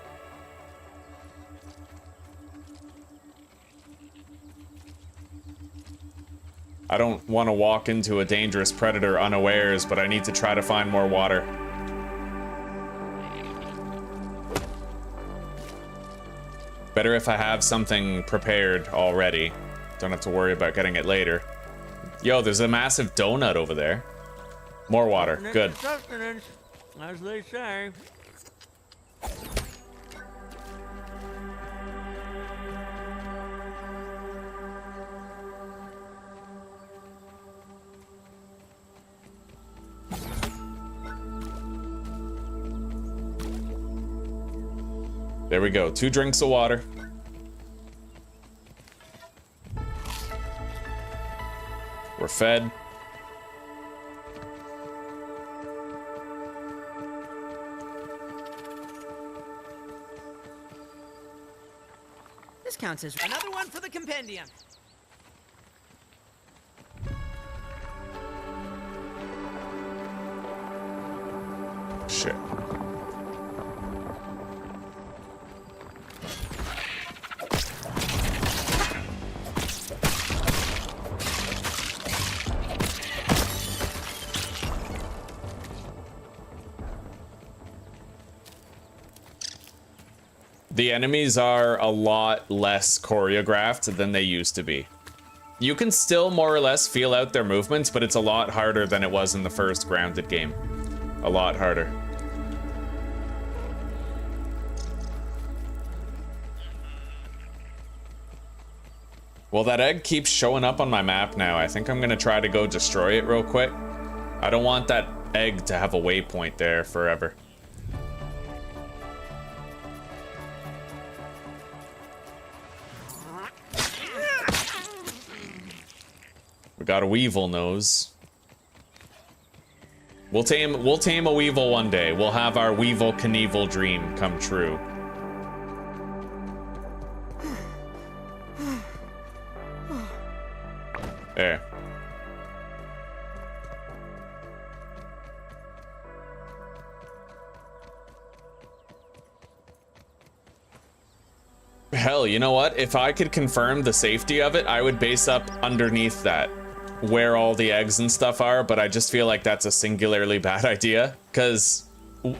Speaker 1: I don't want to walk into a dangerous predator unawares, but I need to try to find more water. Better if I have something prepared already. Don't have to worry about getting it later. Yo, there's a massive donut over there. More water. Good.
Speaker 2: Sustenance, as they say.
Speaker 1: There we go. 2 drinks of water. We're fed.
Speaker 2: This counts as another one for the compendium.
Speaker 1: Shit. The enemies are a lot less choreographed than they used to be. You can still more or less feel out their movements, but it's a lot harder than it was in the first Grounded game. A lot harder. Well, that egg keeps showing up on my map now. I think I'm gonna try to go destroy it real quick. I don't want that egg to have a waypoint there forever. We got a weevil nose. We'll tame a weevil one day. We'll have our Weevil Knievel dream come true. There. Hell, you know what? If I could confirm the safety of it, I would base up underneath that, where all the eggs and stuff are, but I just feel like that's a singularly bad idea, because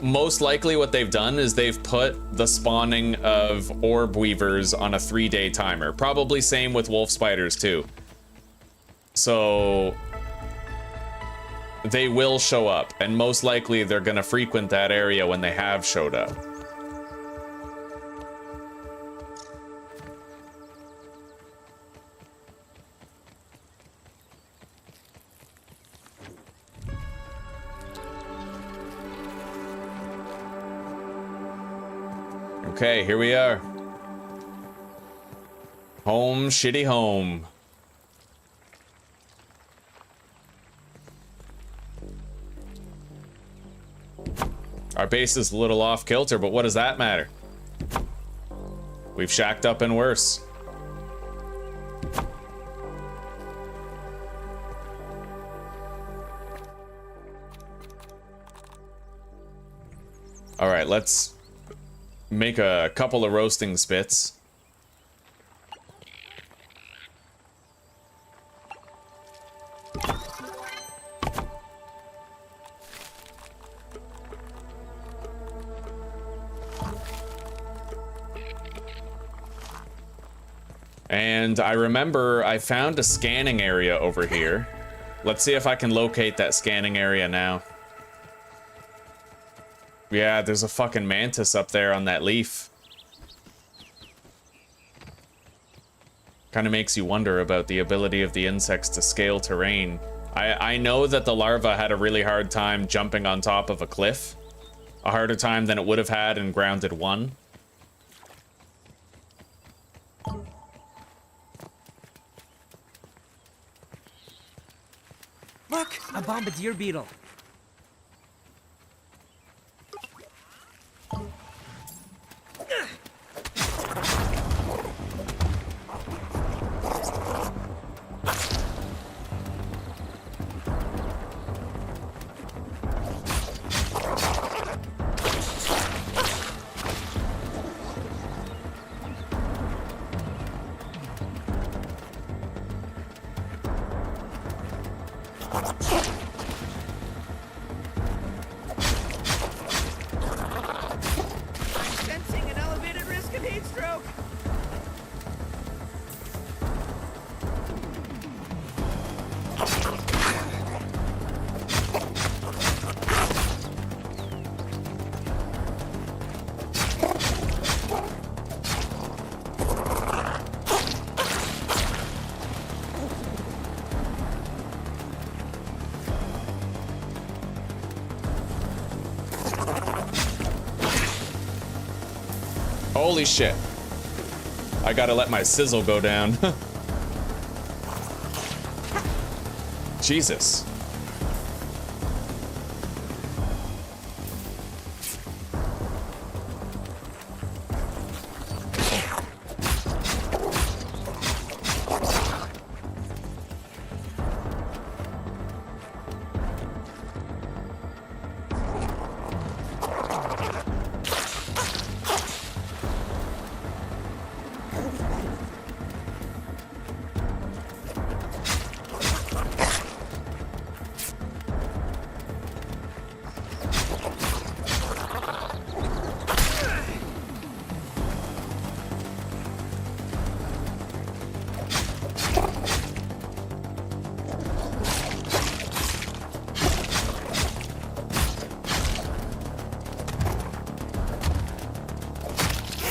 Speaker 1: most likely what they've done is they've put the spawning of orb weavers on a 3-day timer. Probably same with wolf spiders too. So they will show up, and most likely they're gonna frequent that area when they have showed up. Okay, here we are. Home, shitty home. Our base is a little off kilter, but what does that matter? We've shacked up and worse. All right, let's make a couple of roasting spits. And I remember I found a scanning area over here. Let's see if I can locate that scanning area now. Yeah, there's a fucking mantis up there on that leaf. Kind of makes you wonder about the ability of the insects to scale terrain. I know that the larva had a really hard time jumping on top of a cliff. A harder time than it would have had in Grounded 1.
Speaker 2: Look, a bombardier beetle. I'm sensing an elevated risk of heat stroke.
Speaker 1: Holy shit. I gotta let my sizzle go down. Jesus.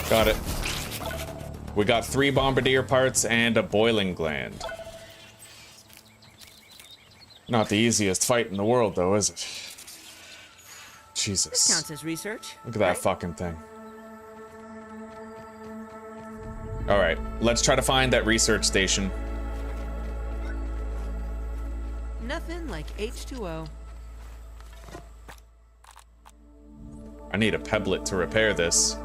Speaker 1: Got it. We got 3 bombardier parts and a boiling gland. Not the easiest fight in the world, though, is it? Jesus.
Speaker 2: Counts as research.
Speaker 1: Look at that fucking thing. Alright, let's try to find that research station.
Speaker 2: Nothing like H2O.
Speaker 1: I need a pebblet to repair this.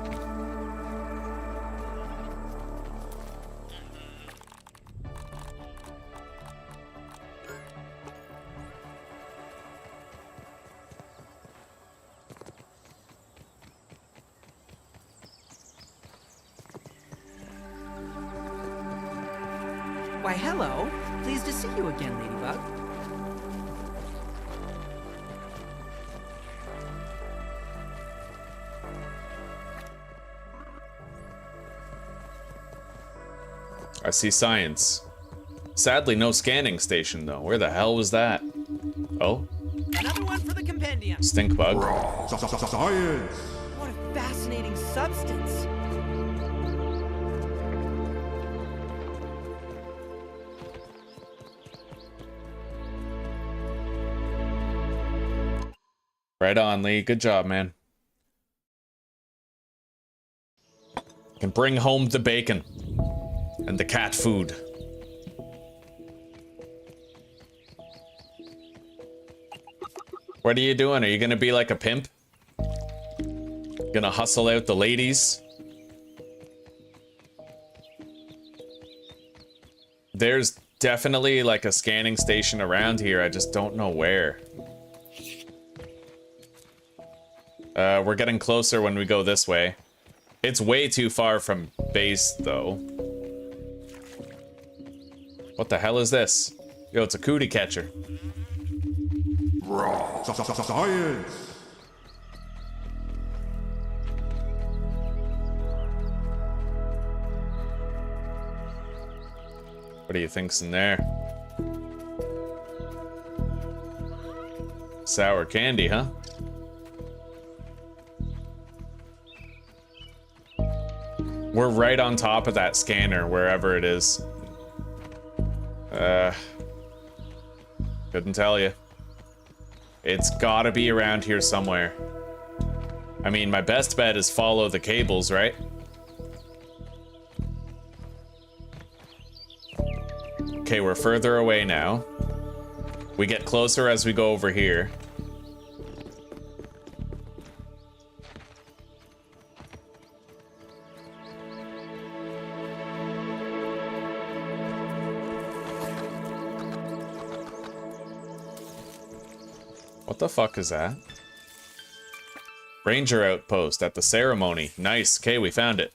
Speaker 2: Why, hello. Pleased to see you again, Ladybug.
Speaker 1: I see science. Sadly, no scanning station, though. Where the hell was that? Oh?
Speaker 2: Another one for the compendium.
Speaker 1: Stink bug.
Speaker 3: Science!
Speaker 2: What a fascinating substance.
Speaker 1: Right on, Lee. Good job, man. Can bring home the bacon. And the cat food. What are you doing? Are you gonna be like a pimp? Gonna hustle out the ladies? There's definitely like a scanning station around here. I just don't know where. We're getting closer when we go this way. It's way too far from base, though. What the hell is this? Yo, it's a cootie catcher.
Speaker 3: Science!
Speaker 1: What do you think's in there? Sour candy, huh? We're right on top of that scanner, wherever it is. Couldn't tell you. It's gotta be around here somewhere. I mean, my best bet is follow the cables, right? Okay, we're further away now. We get closer as we go over here. What the fuck is that? Ranger outpost at the ceremony. Nice. Okay, we found it.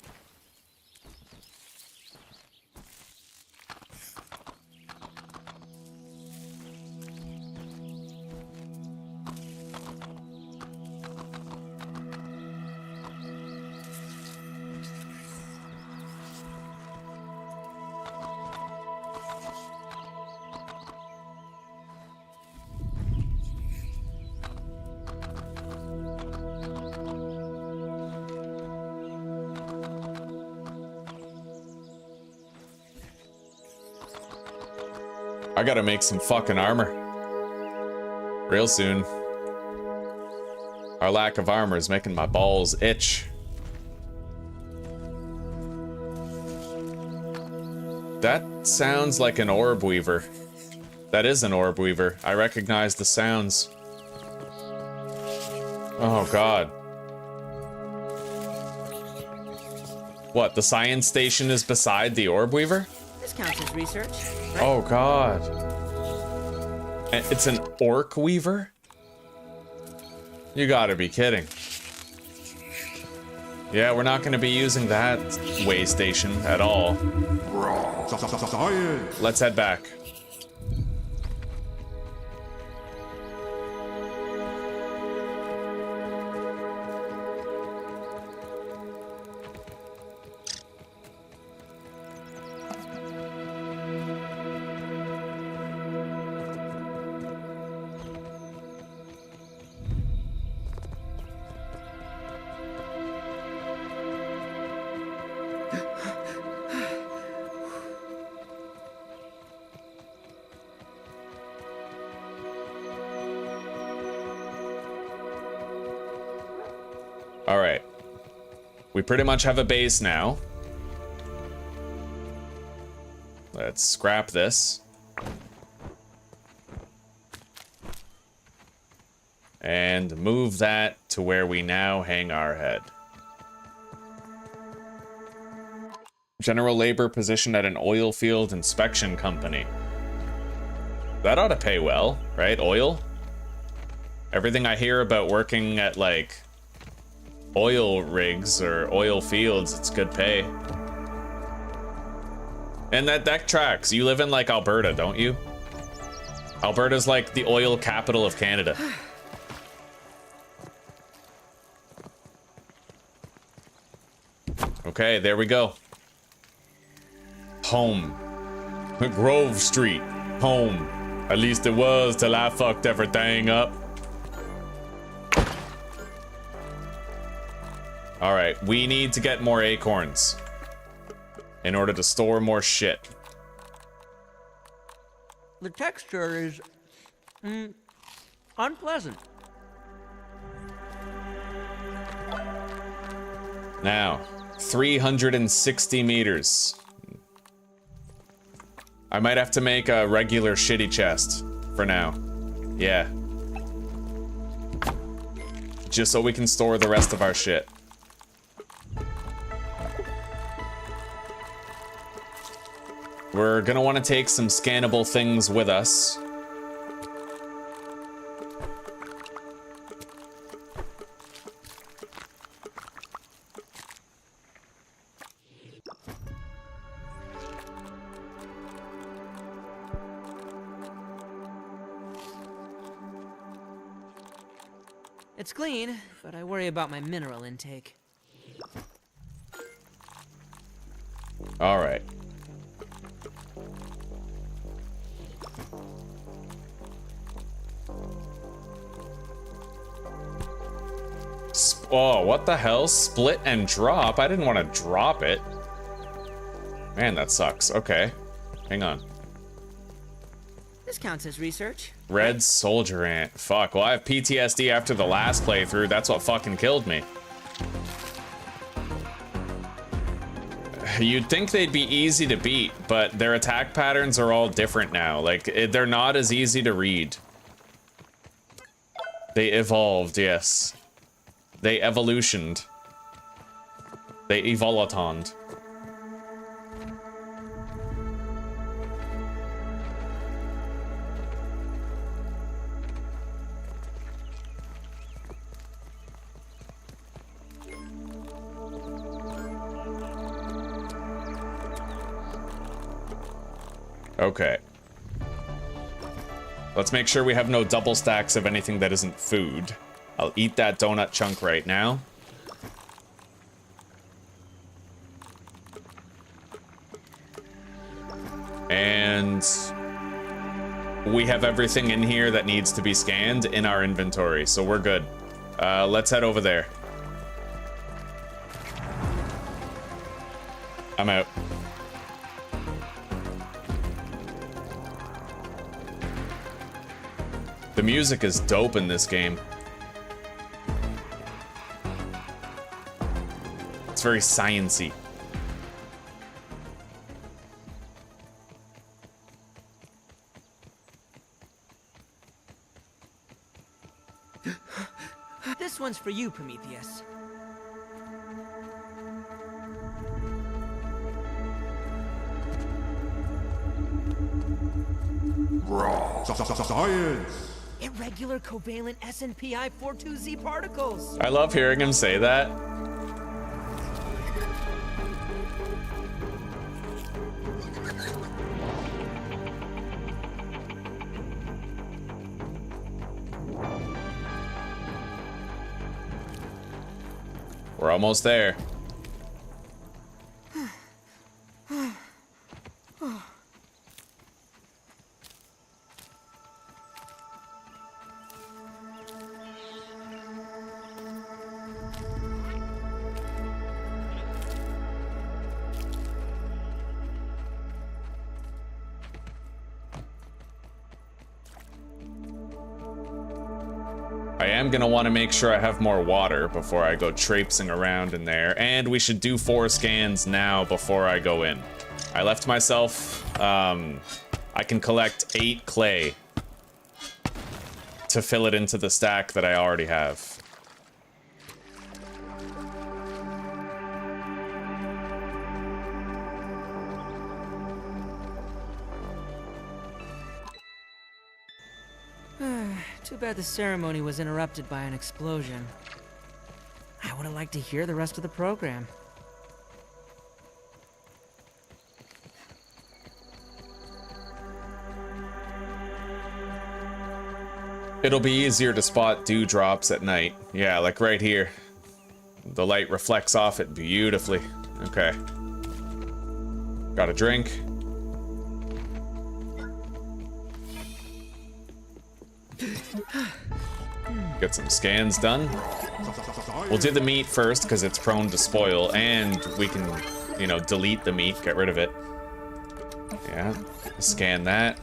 Speaker 1: I gotta make some fucking armor. Real soon. Our lack of armor is making my balls itch. That sounds like an orb weaver. That is an orb weaver. I recognize the sounds. Oh god. What, the science station is beside the orb weaver?
Speaker 2: This counts as research, right?
Speaker 1: Oh god. And it's an orc weaver? You gotta be kidding. Yeah, we're not gonna be using that way station at all.
Speaker 3: Science.
Speaker 1: Let's head back. Alright. We pretty much have a base now. Let's scrap this. And move that to where we now hang our head. General labor position at an oil field inspection company. That ought to pay well, right? Oil? Everything I hear about working at, like, oil rigs or oil fields, it's good pay. And that tracks. You live in, like, Alberta, don't you? Alberta's like the oil capital of Canada. Okay, there we go. Home. Grove Street. Home. At least it was till I fucked everything up. Alright, we need to get more acorns in order to store more shit.
Speaker 2: The texture is unpleasant.
Speaker 1: Now, 360 meters. I might have to make a regular shitty chest for now. Yeah. Just so we can store the rest of our shit. We're gonna want to take some scannable things with us.
Speaker 2: It's clean, but I worry about my mineral intake.
Speaker 1: All right. Oh, what the hell? Split and drop? I didn't want to drop it. Man, that sucks. Okay. Hang on.
Speaker 2: This counts as research.
Speaker 1: Red soldier ant. Fuck. Well, I have PTSD after the last playthrough. That's what fucking killed me. You'd think they'd be easy to beat, but their attack patterns are all different now. Like, they're not as easy to read. They evolved, yes. They evolutioned. They evolatoned. Okay. Let's make sure we have no double stacks of anything that isn't food. I'll eat that donut chunk right now. And we have everything in here that needs to be scanned in our inventory, so we're good. Let's head over there. I'm out. The music is dope in this game. It's very science-y.
Speaker 2: This one's for you, Prometheus.
Speaker 3: Science!
Speaker 2: Irregular covalent SNPI 42Z particles.
Speaker 1: I love hearing him say that. We're almost there. I am gonna want to make sure I have more water before I go traipsing around in there, and we should do 4 scans now before I go in. I left myself, I can collect 8 clay to fill it into the stack that I already have.
Speaker 2: Too bad the ceremony was interrupted by an explosion. I would have liked to hear the rest of the program.
Speaker 1: It'll be easier to spot dewdrops at night. Yeah, like right here. The light reflects off it beautifully. Okay. Got a drink. Get some scans done. We'll do the meat first because it's prone to spoil, and we can, you know, delete the meat, get rid of it. Yeah, scan that.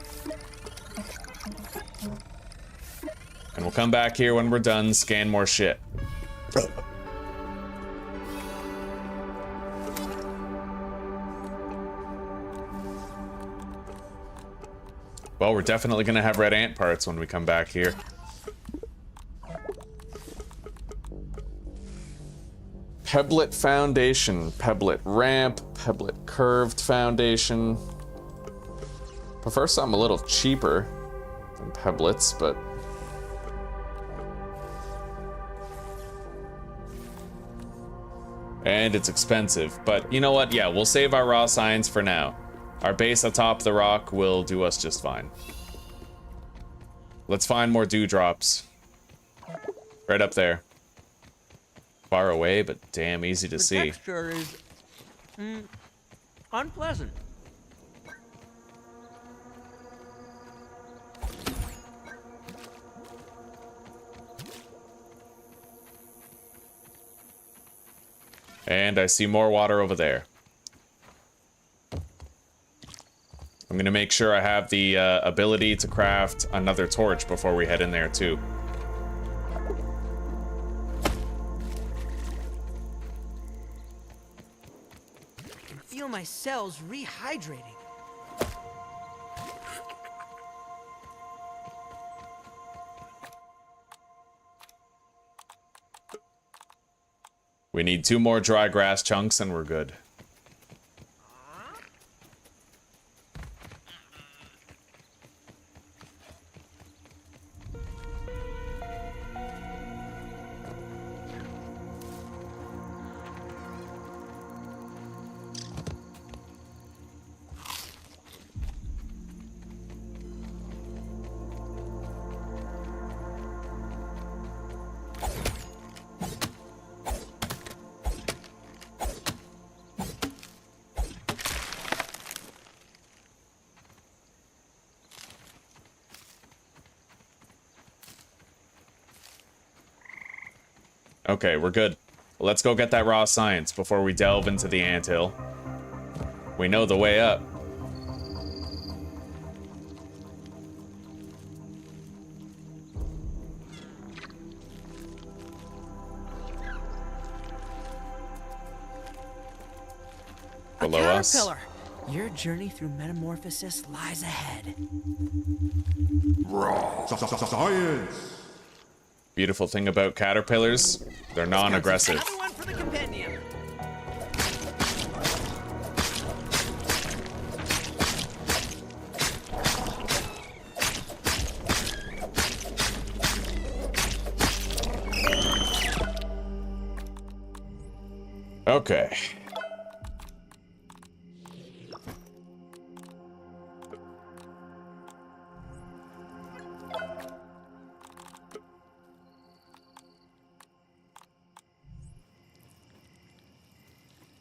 Speaker 1: And we'll come back here when we're done, scan more shit. Well, we're definitely gonna have red ant parts when we come back here. Pebblet foundation, pebblet ramp, pebblet curved foundation. Prefer something a little cheaper than pebblets, but and it's expensive. But you know what? Yeah, we'll save our raw science for now. Our base atop the rock will do us just fine. Let's find more dewdrops. Right up there. Far away, but damn easy to see.
Speaker 2: The texture is unpleasant.
Speaker 1: And I see more water over there. I'm gonna make sure I have the ability to craft another torch before we head in there too.
Speaker 2: I can feel my cells rehydrating.
Speaker 1: We need 2 more dry grass chunks and we're good. Okay, we're good. Let's go get that raw science before we delve into the anthill. We know the way up. below us.
Speaker 2: Caterpillar. Your journey through metamorphosis lies ahead.
Speaker 3: Science!
Speaker 1: Beautiful thing about caterpillars, they're non-aggressive.
Speaker 2: Another one for the compendium.
Speaker 1: Okay.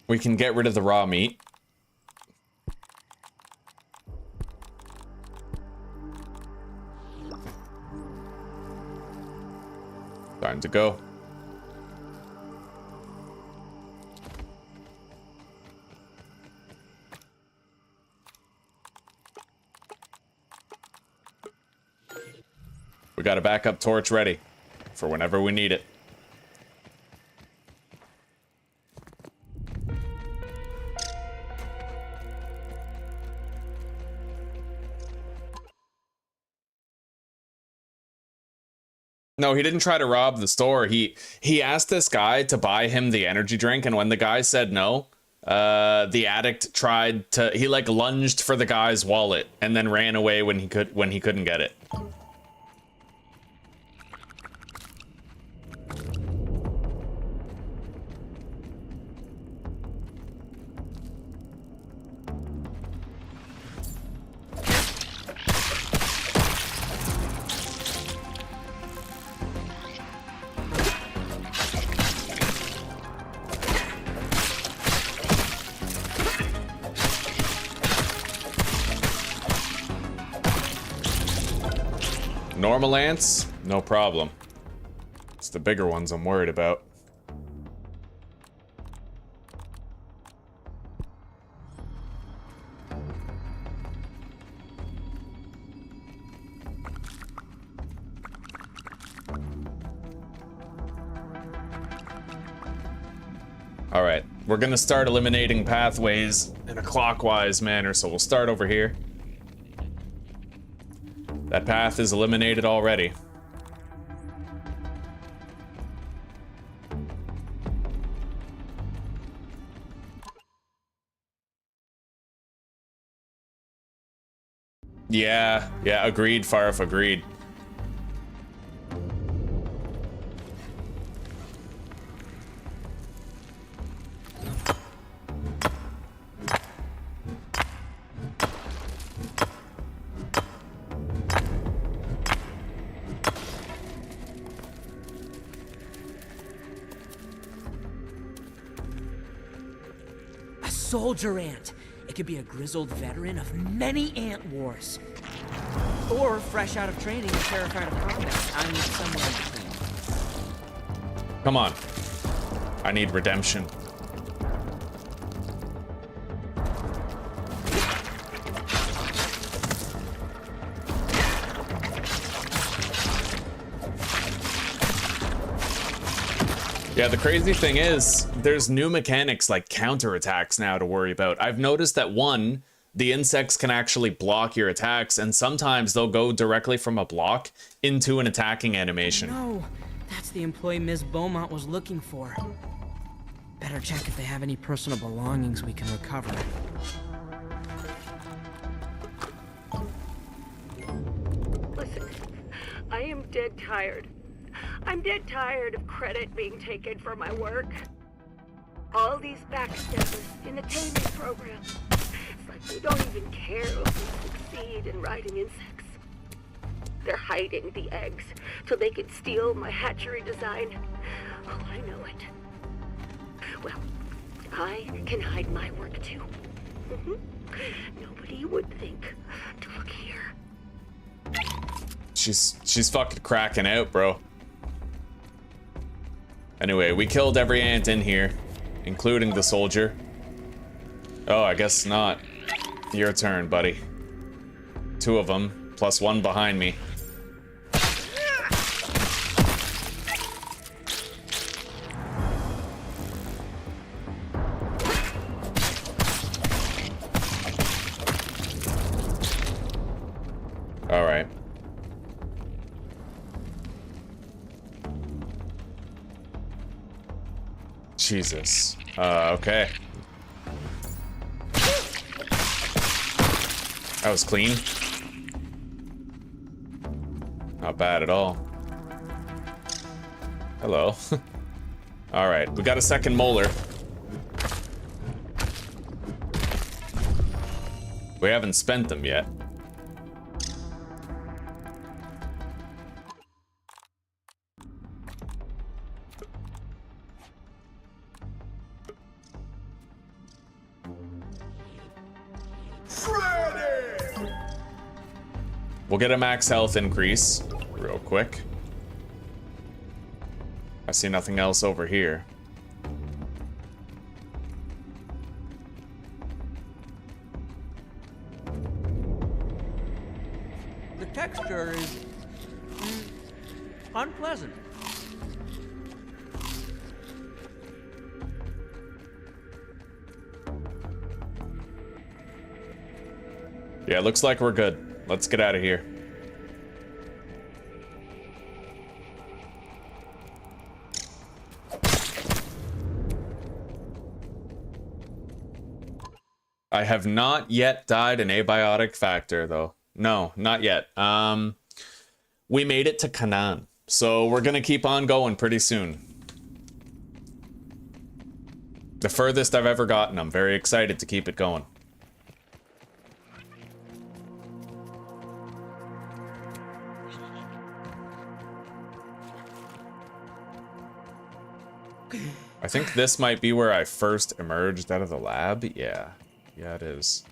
Speaker 1: We can get rid of the raw meat. Time to go. We got a backup torch ready for whenever we need it. No, he didn't try to rob the store. He asked this guy to buy him the energy drink, and when the guy said no, the addict tried to, he like lunged for the guy's wallet and then ran away when he couldn't get it. Normal ants, no problem. It's the bigger ones I'm worried about. All right, we're gonna start eliminating pathways in a clockwise manner, so we'll start over here. That path is eliminated already. Yeah, agreed, Farf, agreed.
Speaker 2: Soldier ant. It could be a grizzled veteran of many ant wars. Or fresh out of training and terrified of combat. I mean, somewhere in between.
Speaker 1: Come on. I need redemption. Yeah, the crazy thing is, there's new mechanics like counterattacks now to worry about. I've noticed that one, the insects can actually block your attacks, and sometimes they'll go directly from a block into an attacking animation.
Speaker 2: No, that's the employee Ms. Beaumont was looking for. Better check if they have any personal belongings we can recover.
Speaker 7: Listen, I am dead tired. I'm dead tired of credit being taken for my work. All these backstabbers in the taming program. It's like they don't even care if we succeed in riding insects. They're hiding the eggs so they can steal my hatchery design. Oh, I know it. Well, I can hide my work too. Nobody would think to look here.
Speaker 1: She's fucking cracking out, bro. Anyway, we killed every ant in here, including the soldier. Oh, I guess not. Your turn, buddy. 2 of them, plus 1 behind me. All right. Jesus. Okay. That was clean. Not bad at all. Hello. All right, we got a second molar. We haven't spent them yet. We'll get a max health increase real quick. I see nothing else over here.
Speaker 2: The texture is unpleasant.
Speaker 1: Yeah, looks like we're good. Let's get out of here. I have not yet died an abiotic factor, though. No, not yet. We made it to Canaan, so we're gonna keep on going pretty soon. The furthest I've ever gotten. I'm very excited to keep it going. I think this might be where I first emerged out of the lab. Yeah. Yeah, it is.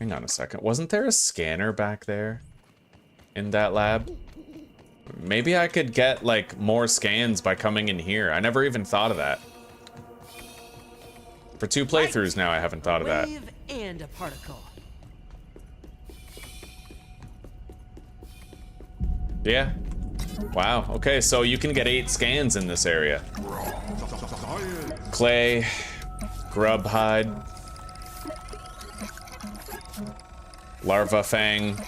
Speaker 1: Hang on a second. Wasn't there a scanner back there in that lab? Maybe I could get, like, more scans by coming in here. I never even thought of that. For 2 playthroughs now, I haven't thought of that.
Speaker 2: Wave and a particle.
Speaker 1: Yeah. Wow. Okay, so you can get 8 scans in this area. Clay, grub hide, larva fang,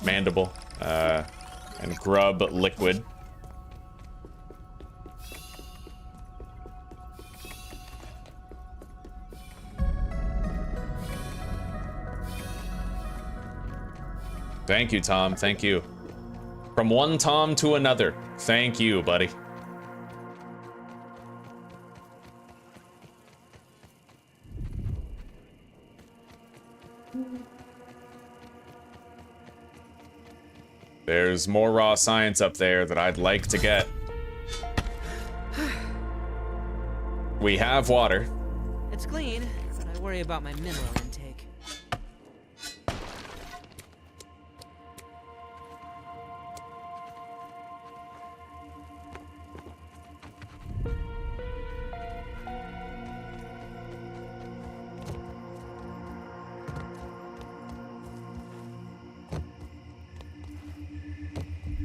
Speaker 1: mandible, and grub liquid. Thank you, Tom. Thank you. From one Tom to another. Thank you, buddy. There's more raw science up there that I'd like to get. We have water.
Speaker 2: It's clean, but I worry about my mineral intake.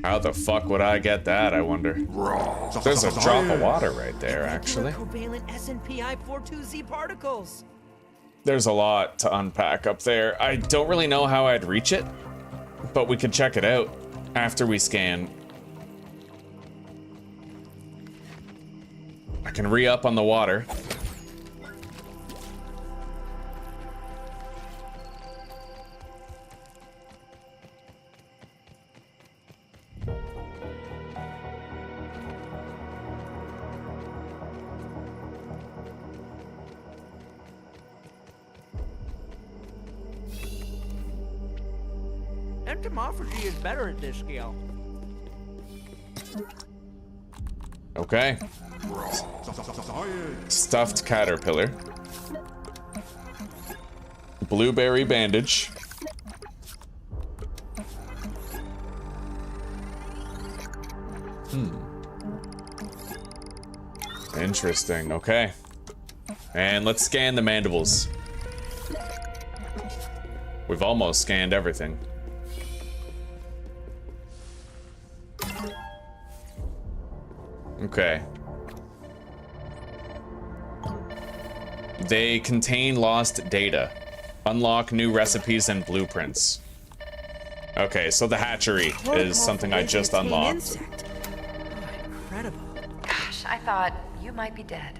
Speaker 1: How the fuck would I get that, I wonder? There's a drop of water right there, actually.
Speaker 2: Covalent SNPI 42Z particles.
Speaker 1: There's a lot to unpack up there. I don't really know how I'd reach it, but we could check it out after we scan. I can re-up on the water.
Speaker 2: Entomophagy is better at this scale.
Speaker 1: Okay. Stuffed caterpillar. Blueberry bandage. Interesting, okay. And let's scan the mandibles. We've almost scanned everything. Okay. They contain lost data. Unlock new recipes and blueprints. Okay, so the hatchery is something I just unlocked.
Speaker 2: Insect. Oh, incredible.
Speaker 5: Gosh, I thought you might be dead.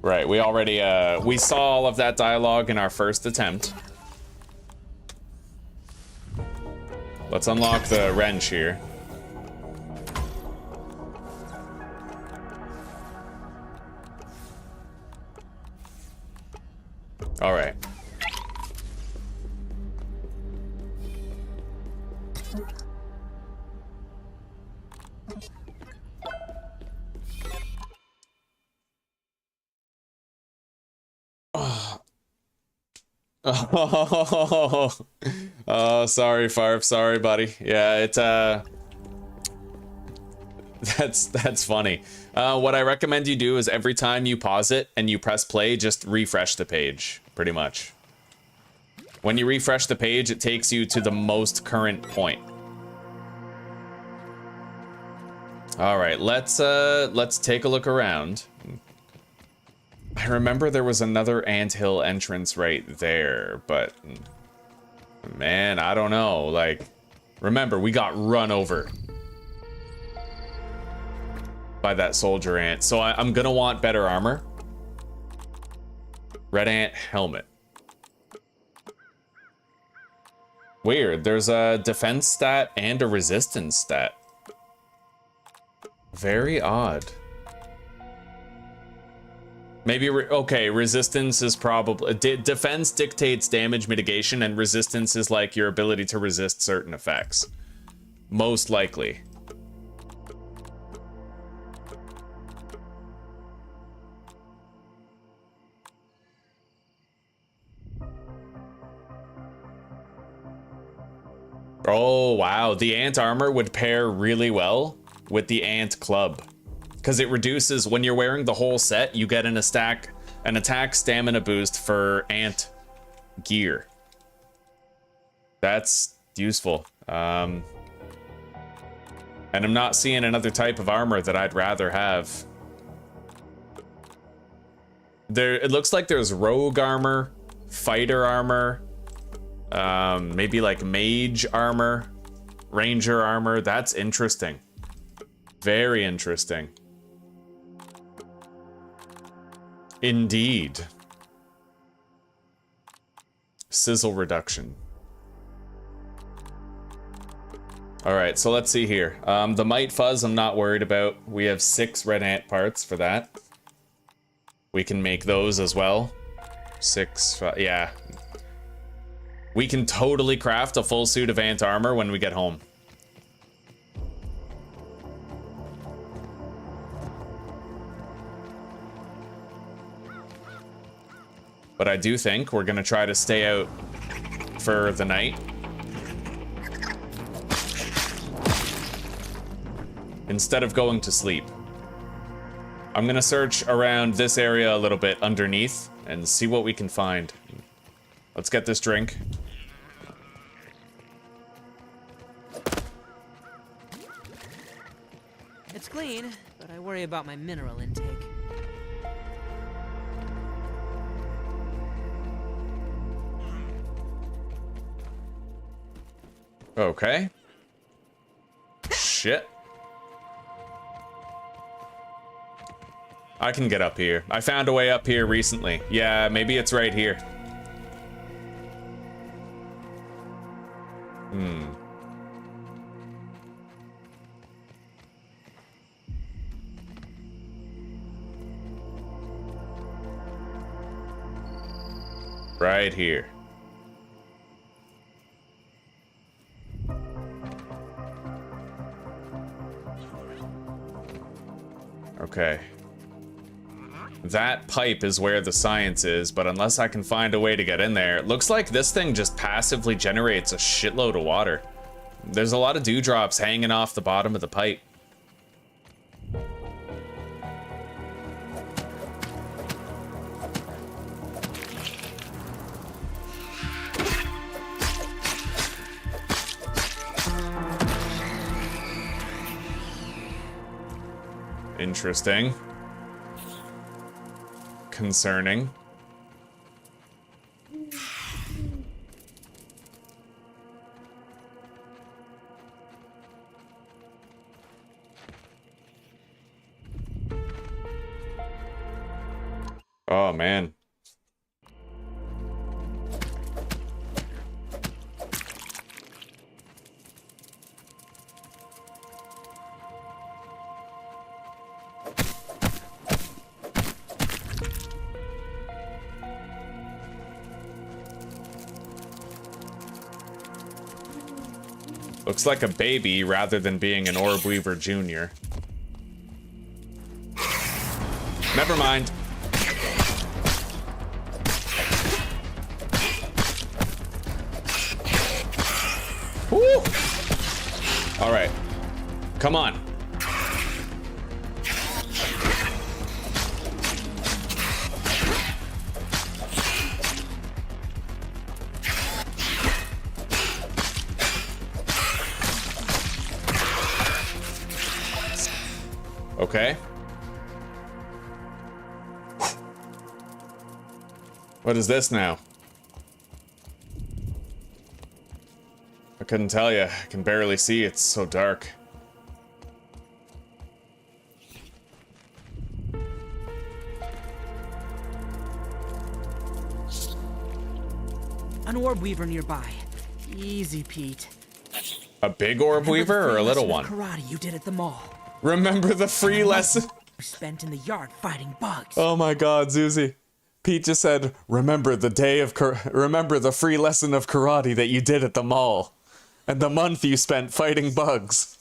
Speaker 1: Right, we already, we saw all of that dialogue in our first attempt. Let's unlock the wrench here. All right. Oh, sorry, Farf. Sorry, buddy. Yeah, it's that's funny. What I recommend you do is every time you pause it and you press play, just refresh the page, pretty much. When you refresh the page, it takes you to the most current point. All right, let's take a look around. I remember there was another anthill entrance right there, but man, I don't know. Like, remember, we got run over by that soldier ant, so I'm gonna want better armor. Red ant helmet. Weird, there's a defense stat and a resistance stat. Very odd. Maybe, okay, resistance is probably... defense dictates damage mitigation, and resistance is like your ability to resist certain effects. Most likely. Oh, wow. The ant armor would pair really well with the ant club. Because it reduces, when you're wearing the whole set, you get an attack stamina boost for ant gear. That's useful. And I'm not seeing another type of armor that I'd rather have. It looks like there's rogue armor, fighter armor, maybe like mage armor, ranger armor. That's interesting. Very interesting. Indeed. Sizzle reduction. All right, so let's see here. The Might Fuzz I'm not worried about. We have 6 red ant parts for that. We can make those as well. 6, yeah. We can totally craft a full suit of ant armor when we get home. But I do think we're gonna try to stay out for the night. Instead of going to sleep. I'm gonna search around this area a little bit underneath and see what we can find. Let's get this drink.
Speaker 2: It's clean, but I worry about my mineral intake.
Speaker 1: Okay. Shit. I can get up here. I found a way up here recently. Yeah, maybe it's right here. Right here. Okay. That pipe is where the science is, but unless I can find a way to get in there, it looks like this thing just passively generates a shitload of water. There's a lot of dewdrops hanging off the bottom of the pipe. Interesting. Oh, man. Looks like a baby rather than being an Orb Weaver Jr. Never mind. Woo! All right. Come on. Okay. What is this now? I couldn't tell you. I can barely see. It's so dark.
Speaker 2: An orb weaver nearby. Easy, Pete.
Speaker 1: A big orb weaver or a little one?
Speaker 2: Karate you did at the mall.
Speaker 1: Remember the free lesson?
Speaker 2: You spent in the yard fighting bugs.
Speaker 1: Oh my God, Zuzi. Pete just said, remember the free lesson of karate that you did at the mall. And the month you spent fighting bugs.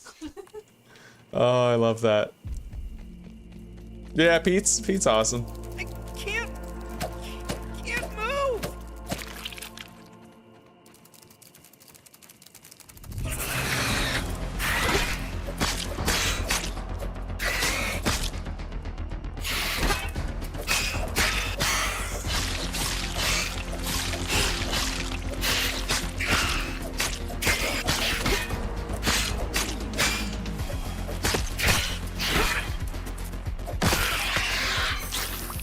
Speaker 1: Oh, I love that. Yeah, Pete's awesome.
Speaker 2: I can't move.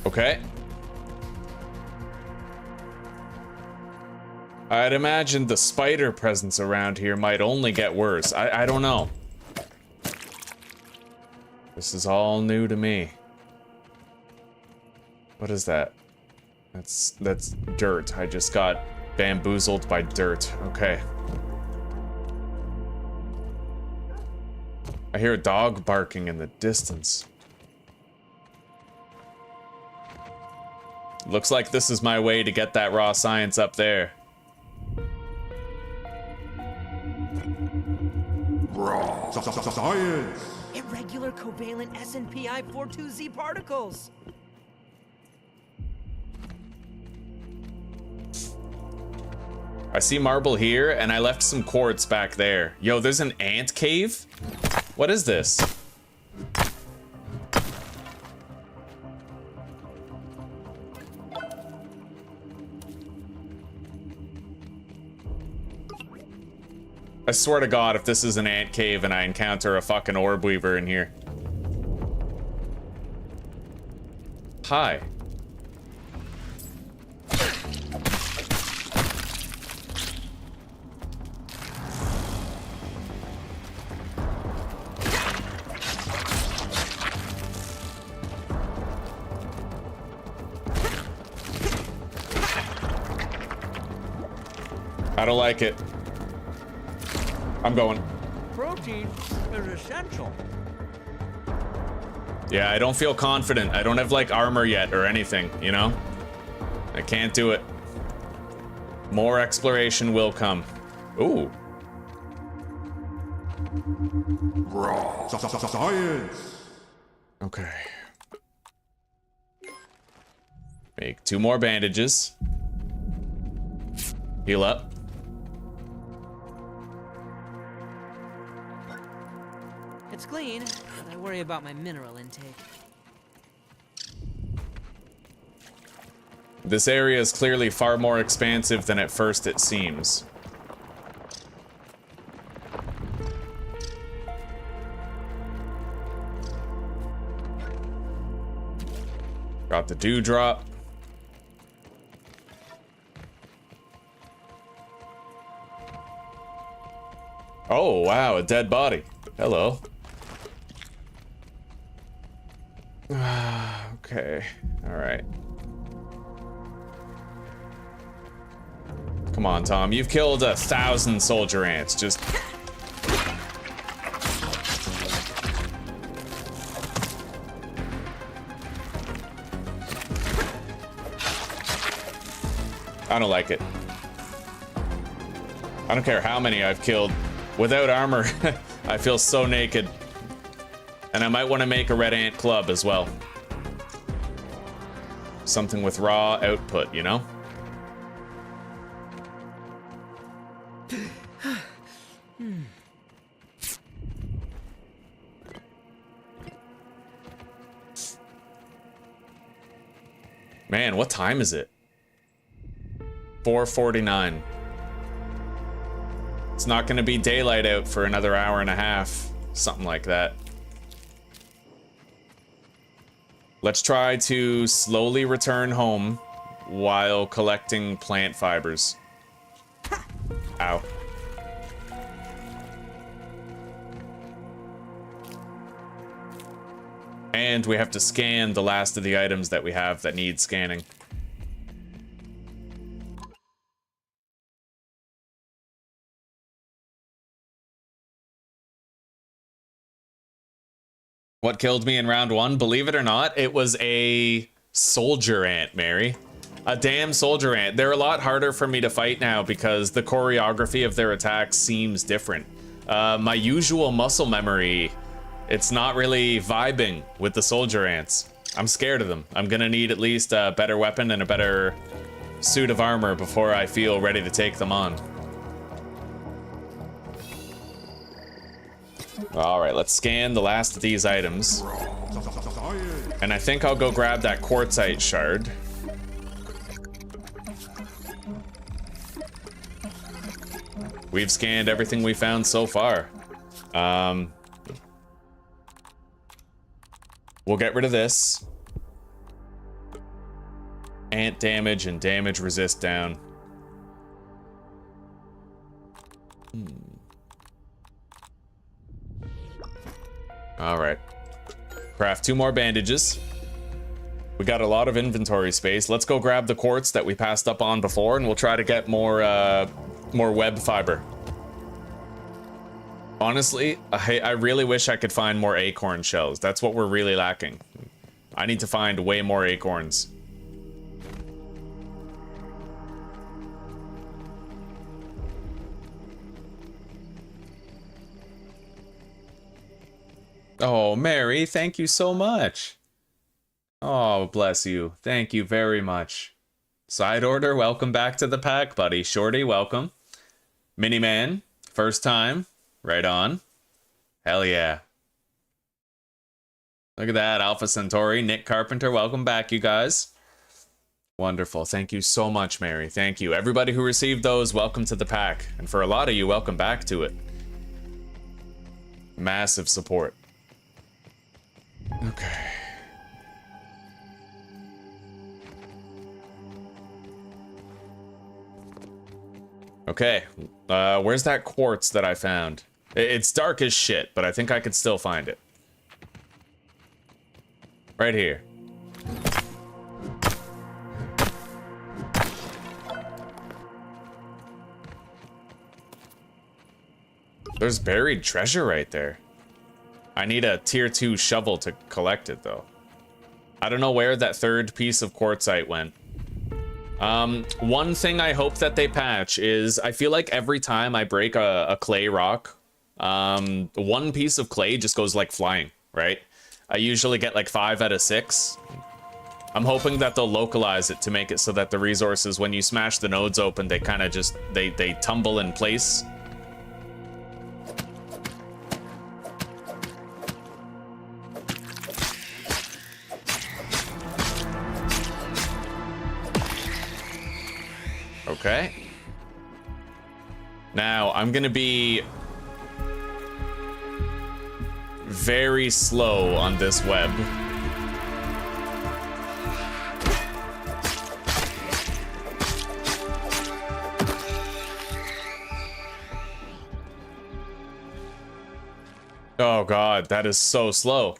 Speaker 1: Okay. I'd imagine the spider presence around here might only get worse. I don't know. This is all new to me. What is that? That's dirt. I just got bamboozled by dirt. Okay. I hear a dog barking in the distance. Looks like this is my way to get that raw science up there.
Speaker 3: Raw science.
Speaker 2: Irregular covalent SNPI 42Z particles.
Speaker 1: I see marble here, and I left some quartz back there. Yo, there's an ant cave? What is this? I swear to God, if this is an ant cave and I encounter a fucking orb weaver in here. Hi. I don't like it. I'm going.
Speaker 2: Protein is essential.
Speaker 1: Yeah, I don't feel confident. I don't have, like, armor yet or anything, you know? I can't do it. More exploration will come. Ooh.
Speaker 3: Raw science.
Speaker 1: Okay. Make 2 more bandages. Heal up.
Speaker 2: It's clean, but I worry about my mineral intake.
Speaker 1: This area is clearly far more expansive than at first it seems. Got the dewdrop. Oh, wow, a dead body. Hello. Okay, all right. Come on, Tom. You've killed 1,000 soldier ants. Just... I don't like it. I don't care how many I've killed. Without armor, I feel so naked. And I might want to make a red ant club as well. Something with raw output, you know? Man, what time is it? 4:49. It's not going to be daylight out for another hour and a half. Something like that. Let's try to slowly return home while collecting plant fibers. Ow. And we have to scan the last of the items that we have that need scanning. What killed me in round one? Believe it or not, it was a soldier ant, Mary. A damn soldier ant. They're a lot harder for me to fight now because the choreography of their attacks seems different. My usual muscle memory, it's not really vibing with the soldier ants. I'm scared of them. I'm gonna need at least a better weapon and a better suit of armor before I feel ready to take them on. All right, let's scan the last of these items. And I think I'll go grab that quartzite shard. We've scanned everything we found so far. We'll get rid of this. Ant damage and damage resist down. All right. Craft 2 more bandages. We got a lot of inventory space. Let's go grab the quartz that we passed up on before, and we'll try to get more web fiber. Honestly, I really wish I could find more acorn shells. That's what we're really lacking. I need to find way more acorns. Oh, Mary, thank you so much. Oh, bless you. Thank you very much. Side order, welcome back to the pack, buddy. Shorty, welcome. Miniman, first time. Right on. Hell yeah. Look at that, Alpha Centauri. Nick Carpenter, welcome back, you guys. Wonderful. Thank you so much, Mary. Thank you. Everybody who received those, welcome to the pack. And for a lot of you, welcome back to it. Massive support. Okay. Okay. Where's that quartz that I found? It's dark as shit, but I think I could still find it. Right here. There's buried treasure right there. I need a tier 2 shovel to collect it, though. I don't know where that third piece of quartzite went. One thing I hope that they patch is I feel like every time I break a clay rock, one piece of clay just goes like flying, right? I usually get like 5 out of 6. I'm hoping that they'll localize it to make it so that the resources, when you smash the nodes open, they kind of just, they tumble in place. Okay. Now, I'm gonna be very slow on this web. Oh god, that is so slow.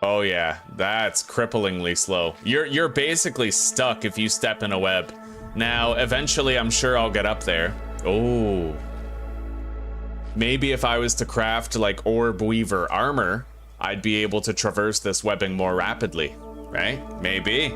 Speaker 1: Oh, Oh yeah, that's cripplingly slow. You're basically stuck if you step in a web. Now, eventually I'm sure I'll get up there. Oh. Maybe if I was to craft like orb weaver armor, I'd be able to traverse this webbing more rapidly, right? Maybe.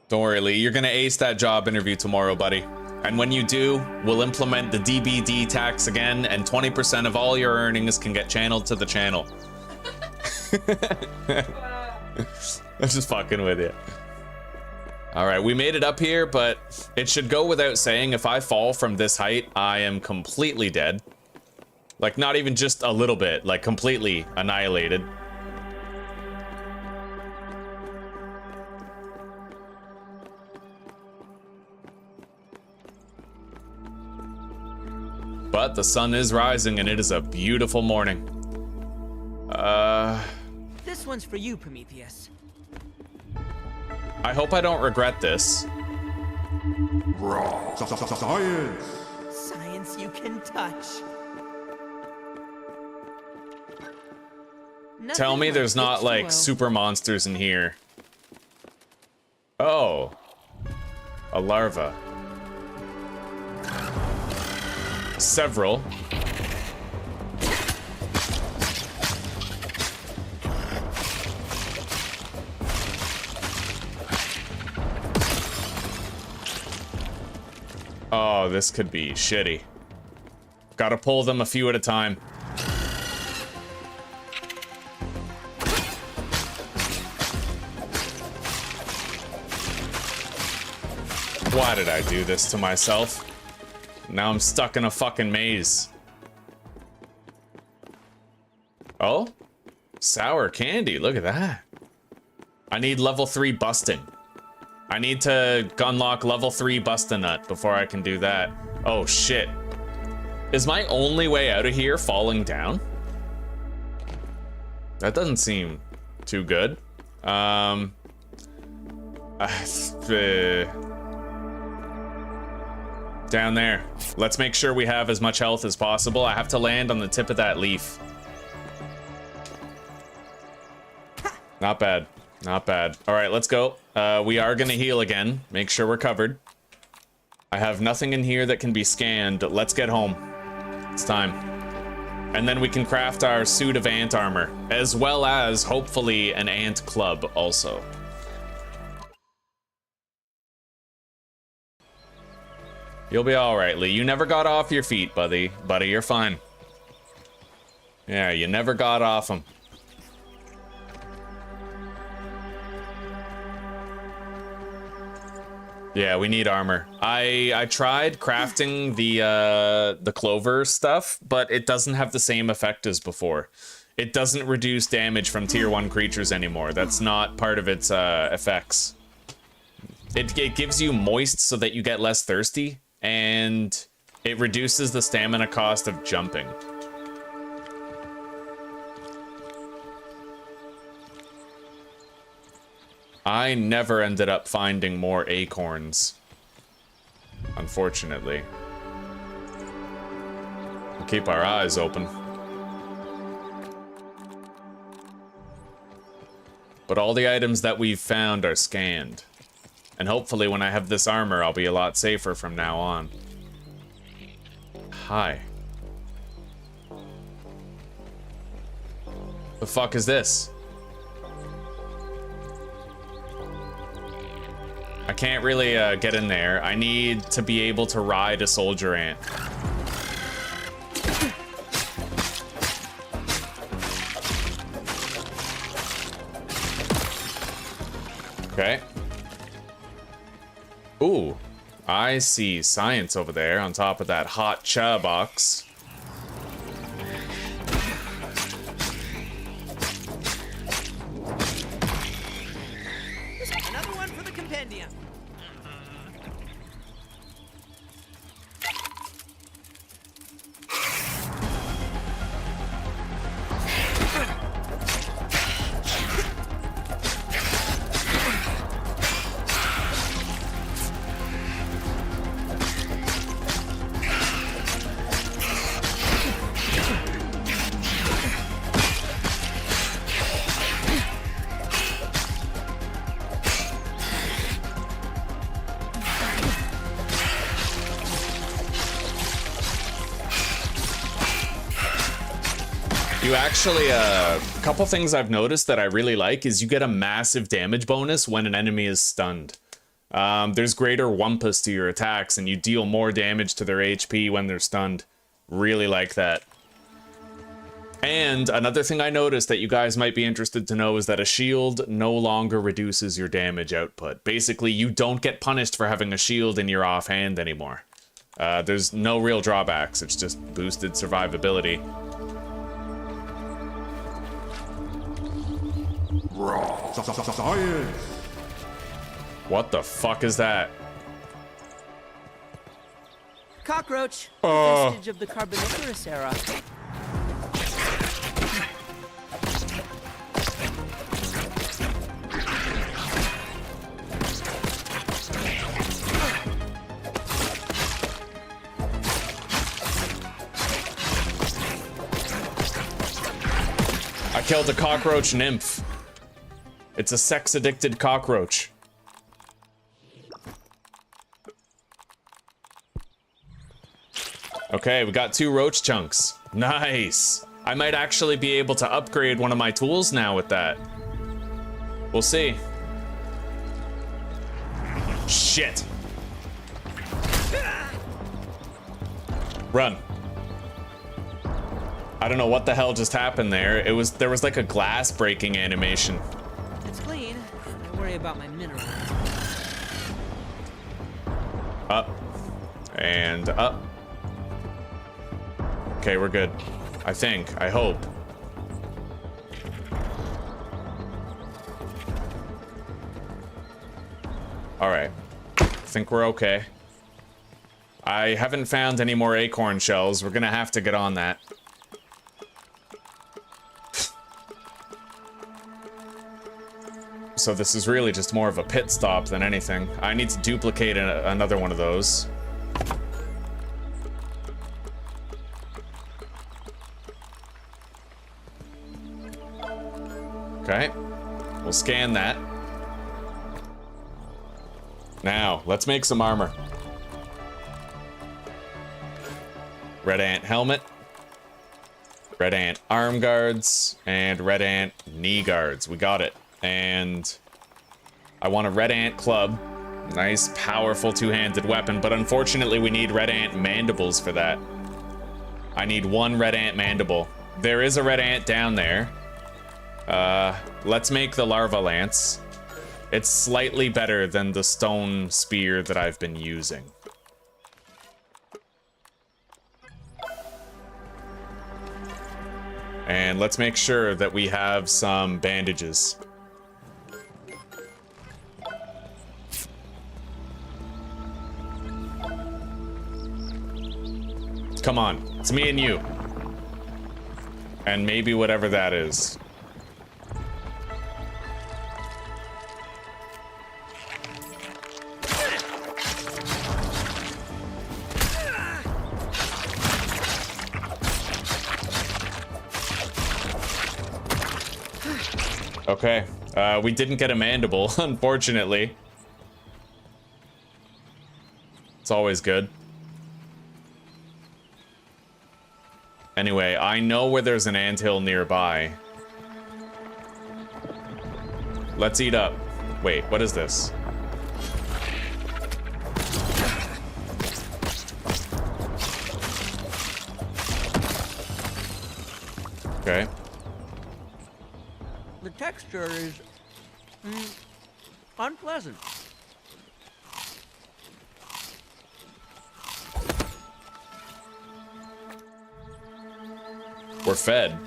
Speaker 1: Don't worry, Lee. You're gonna ace that job interview tomorrow, buddy. And when you do, we'll implement the DBD tax again, and 20% of all your earnings can get channeled to the channel. I'm just fucking with you. All right, we made it up here, but it should go without saying, if I fall from this height, I am completely dead. Like, not even just a little bit, like completely annihilated. But the sun is rising and it is a beautiful morning.
Speaker 2: This one's for you, Prometheus.
Speaker 1: I hope I don't regret this.
Speaker 3: Raw. Science.
Speaker 2: Science you can touch.
Speaker 1: Tell me there's not like super monsters in here. Oh. A larva. Several. Oh, this could be shitty. Gotta pull them a few at a time. Why did I do this to myself? Now I'm stuck in a fucking maze. Oh? Sour candy, look at that. I need level 3 busting. I need to unlock level 3 Bust-A-Nut before I can do that. Oh shit. Is my only way out of here falling down? That doesn't seem too good. Down there. Let's make sure we have as much health as possible. I have to land on the tip of that leaf. Not bad. Not bad. All right, let's go. We are gonna heal again. Make sure we're covered. I have nothing in here that can be scanned. Let's get home. It's time. And then we can craft our suit of ant armor, as well as, hopefully, an ant club also. You'll be all right, Lee. You never got off your feet, buddy. Buddy, you're fine. Yeah, you never got off them. Yeah, we need armor. I tried crafting the clover stuff, but it doesn't have the same effect as before. It doesn't reduce damage from tier 1 creatures anymore. That's not part of its effects. It gives you moist so that you get less thirsty, and it reduces the stamina cost of jumping. I never ended up finding more acorns, unfortunately. We'll keep our eyes open. But all the items that we've found are scanned. And hopefully when I have this armor, I'll be a lot safer from now on. Hi. The fuck is this? I can't really get in there. I need to be able to ride a soldier ant. Okay. Ooh, I see science over there on top of that hot cha box.
Speaker 2: Another one for the compendium.
Speaker 1: You actually, a couple things I've noticed that I really like is you get a massive damage bonus when an enemy is stunned. There's greater wumpus to your attacks, and you deal more damage to their HP when they're stunned. Really like that. And another thing I noticed that you guys might be interested to know is that a shield no longer reduces your damage output. Basically, you don't get punished for having a shield in your offhand anymore. There's no real drawbacks, it's just boosted survivability.
Speaker 3: Science!
Speaker 1: What the fuck is that?
Speaker 2: Cockroach, a vestige of the Carboniferous era.
Speaker 1: I killed a cockroach nymph. It's a sex-addicted cockroach. Okay, we got 2 roach chunks. Nice. I might actually be able to upgrade one of my tools now with that. We'll see. Shit. Run. I don't know what the hell just happened there. There was like a glass breaking animation.
Speaker 2: It's clean. I worry about my minerals.
Speaker 1: Up. And up. Okay, we're good. I think. I hope. Alright. I think we're okay. I haven't found any more acorn shells. We're gonna have to get on that. So this is really just more of a pit stop than anything. I need to duplicate another one of those. Okay, we'll scan that. Now, let's make some armor. Red ant helmet, red ant arm guards, and red ant knee guards. We got it. And I want a red ant club. Nice, powerful two-handed weapon, but unfortunately we need red ant mandibles for that. I need 1 red ant mandible. There is a red ant down there. Let's make the larva lance. It's slightly better than the stone spear that I've been using. And let's make sure that we have some bandages. Come on, it's me and you. And maybe whatever that is. Okay, we didn't get a mandible, unfortunately. It's always good. Anyway, I know where there's an anthill nearby. Let's eat up. Wait, what is this? Okay.
Speaker 2: The texture is unpleasant.
Speaker 1: We're fed.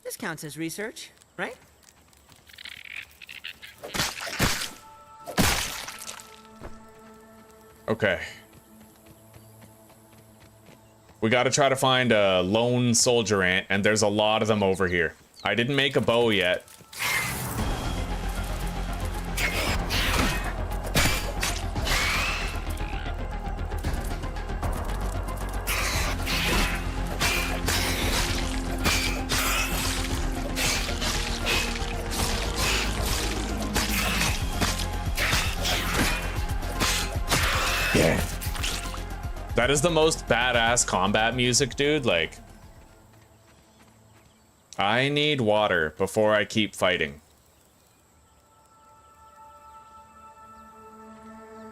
Speaker 2: This counts as research, right?
Speaker 1: Okay. We gotta try to find a lone soldier ant, and there's a lot of them over here. I didn't make a bow yet. Yeah. That is the most badass combat music, dude. Like, I need water before I keep fighting.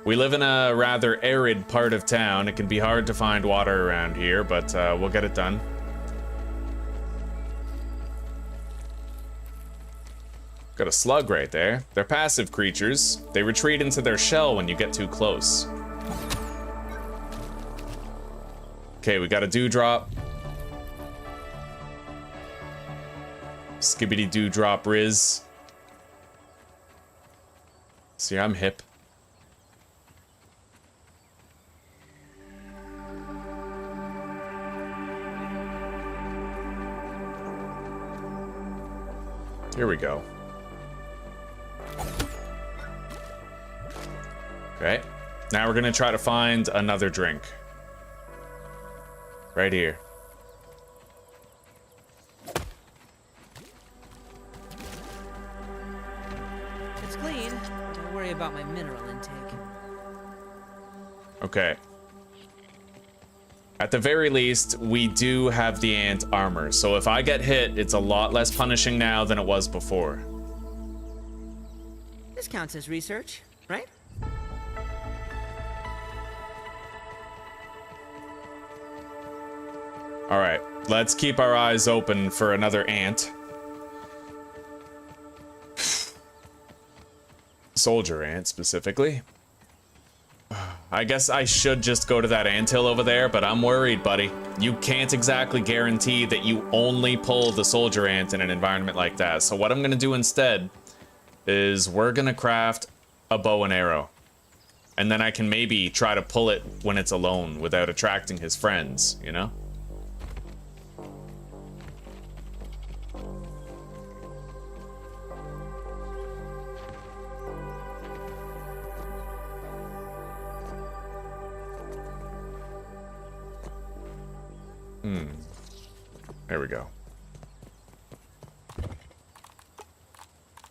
Speaker 1: We live in a rather arid part of town. It can be hard to find water around here, but we'll get it done. Got a slug right there. They're passive creatures. They retreat into their shell when you get too close. Okay, we got a dewdrop. Skibbity dewdrop Riz. See, I'm hip. Here we go. Okay, now we're gonna try to find another drink. Right here.
Speaker 2: It's clean. Don't worry about my mineral intake.
Speaker 1: Okay. At the very least, we do have the ant armor, so if I get hit, it's a lot less punishing now than it was before.
Speaker 2: This counts as research, right?
Speaker 1: All right, let's keep our eyes open for another ant. Soldier ant, specifically. I guess I should just go to that anthill over there, but I'm worried, buddy. You can't exactly guarantee that you only pull the soldier ant in an environment like that. So what I'm gonna do instead is we're gonna craft a bow and arrow. And then I can maybe try to pull it when it's alone without attracting his friends, you know? There we go.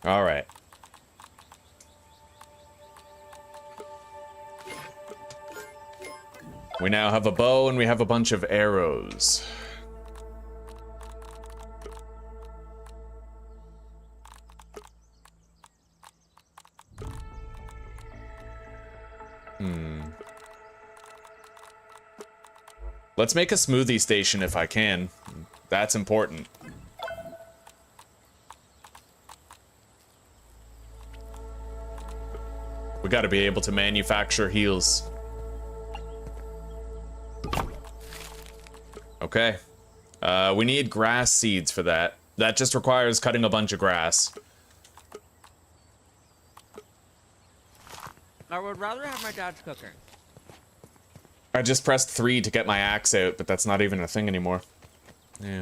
Speaker 1: All right. We now have a bow and we have a bunch of arrows. Let's make a smoothie station if I can. That's important. We gotta be able to manufacture heals. Okay. We need grass seeds for that. That just requires cutting a bunch of grass.
Speaker 2: I would rather have my dad's cooker.
Speaker 1: I just pressed 3 to get my axe out, but that's not even a thing anymore. Yeah.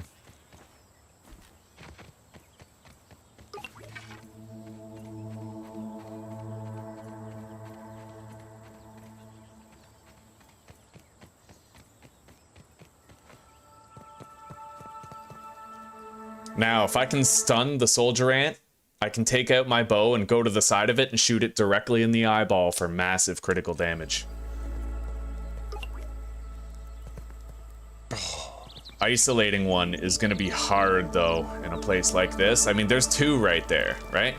Speaker 1: Now, if I can stun the soldier ant, I can take out my bow and go to the side of it and shoot it directly in the eyeball for massive critical damage. Isolating one is gonna be hard, though, in a place like this. I mean, there's 2 right there, right?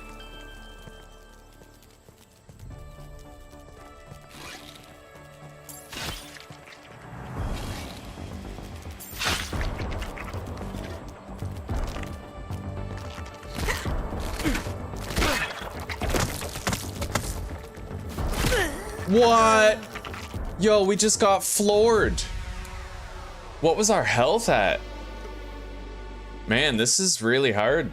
Speaker 1: What? Yo, we just got floored. What was our health at? Man, this is really hard.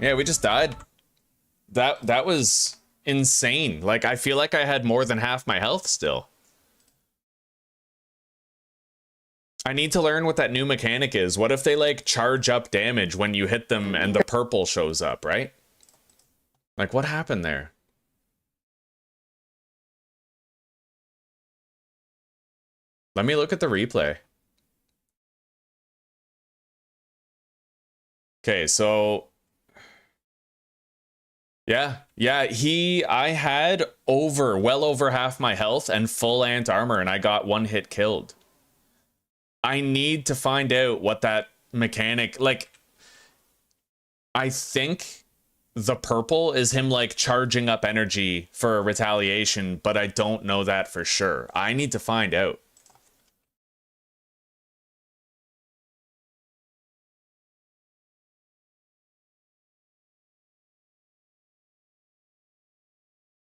Speaker 1: Yeah, we just died. That was insane. Like, I feel like I had more than half my health still. I need to learn what that new mechanic is. What if they, like, charge up damage when you hit them and the purple shows up, right? Like, what happened there? Let me look at the replay. Okay, so Yeah, yeah, I had well over half my health and full ant armor, and I got one hit killed. I need to find out what that mechanic, like, I think the purple is him, like, charging up energy for a retaliation, but I don't know that for sure. I need to find out.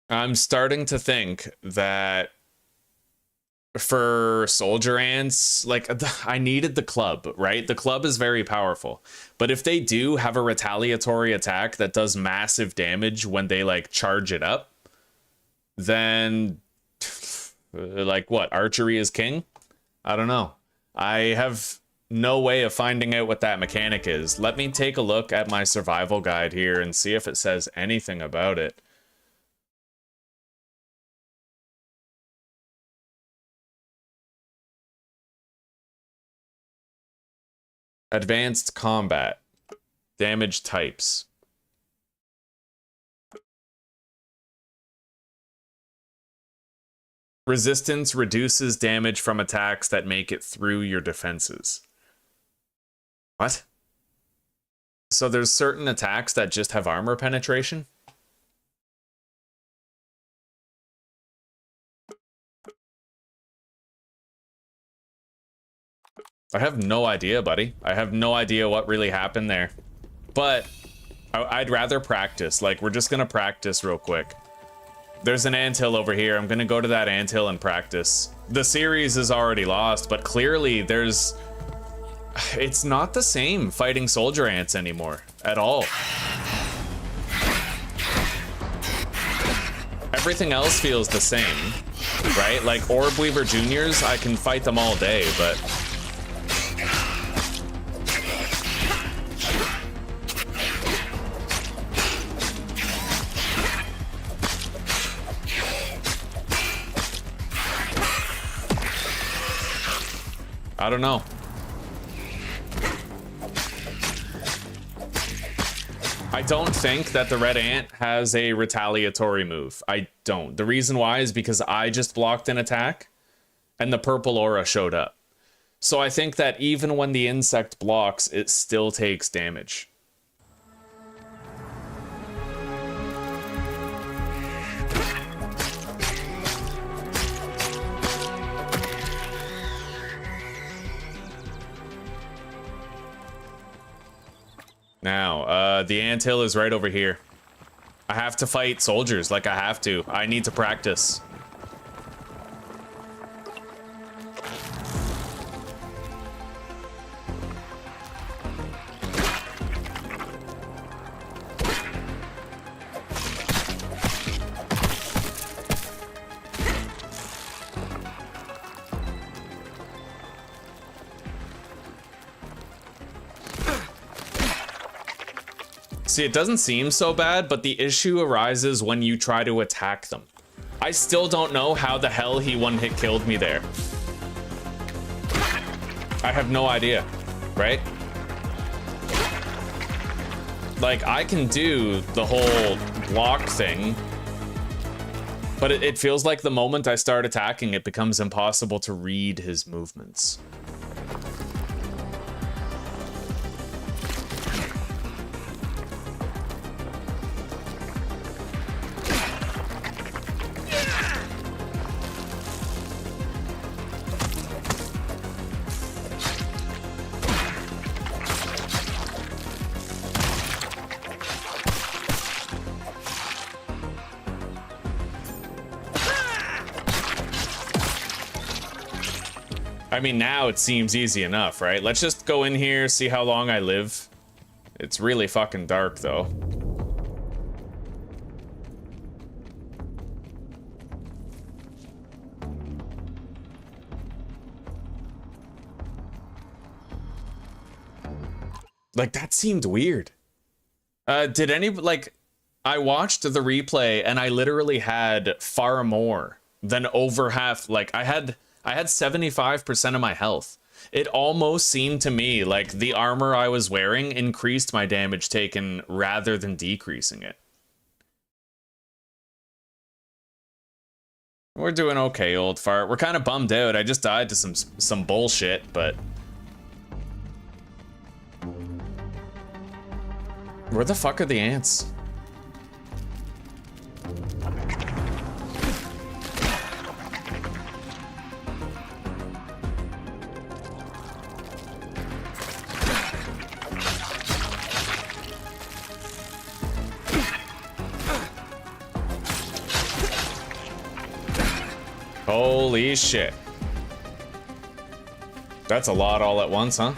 Speaker 1: I'm starting to think that for soldier ants, like, I needed the club, right? The club is very powerful, but if they do have a retaliatory attack that does massive damage when they, like, charge it up, then like, what, archery is king? I don't know. I have no way of finding out what that mechanic is. Let me take a look at my survival guide here and see if it says anything about it. Advanced combat. Damage types. Resistance reduces damage from attacks that make it through your defenses. What? So there's certain attacks that just have armor penetration? I have no idea, buddy. I have no idea what really happened there. But I'd rather practice. Like, we're just gonna practice real quick. There's an anthill over here. I'm gonna go to that anthill and practice. The series is already lost, but clearly there's... It's not the same fighting soldier ants anymore at all. Everything else feels the same, right? Like Orb Weaver Juniors, I can fight them all day, but... I don't know. I don't think that the red ant has a retaliatory move. I don't. The reason why is because I just blocked an attack and the purple aura showed up. So I think that even when the insect blocks, it still takes damage. Now, the anthill is right over here. I have to fight soldiers, like I have to. I need to practice. See, it doesn't seem so bad, but the issue arises when you try to attack them. I still don't know how the hell he one-hit killed me there. I have no idea, right? Like, I can do the whole block thing, but it feels like the moment I start attacking, it becomes impossible to read his movements. I mean, now it seems easy enough, right? Let's just go in here, see how long I live. It's really fucking dark, though. Like, that seemed weird. Did any, like, I watched the replay and I literally had far more than over half. Like, I had 75% of my health. It almost seemed to me like the armor I was wearing increased my damage taken rather than decreasing it. We're doing okay, old fart. We're kind of bummed out. I just died to some bullshit, but... Where the fuck are the ants? Holy shit. That's a lot all at once, huh?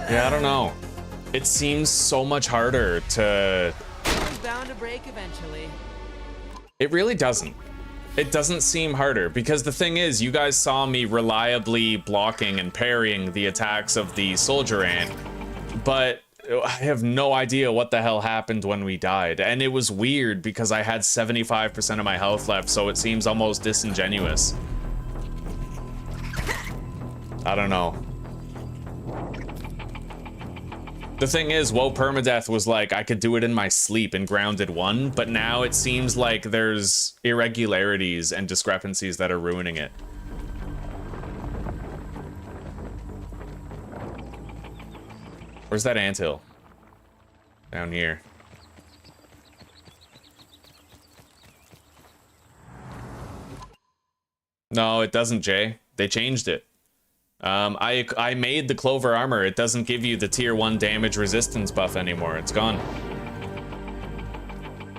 Speaker 1: Yeah, I don't know. It seems so much harder to...
Speaker 2: It's bound to break eventually.
Speaker 1: It really doesn't. It doesn't seem harder, because the thing is, you guys saw me reliably blocking and parrying the attacks of the soldier ant, but I have no idea what the hell happened when we died. And it was weird because I had 75% of my health left, so it seems almost disingenuous. I don't know. The thing is, Whoa Permadeath was like, I could do it in my sleep in Grounded 1, but now it seems like there's irregularities and discrepancies that are ruining it. Where's that anthill? Down here. No, it doesn't, Jay. They changed it. I made the clover armor. It doesn't give you the tier 1 damage resistance buff anymore. It's gone.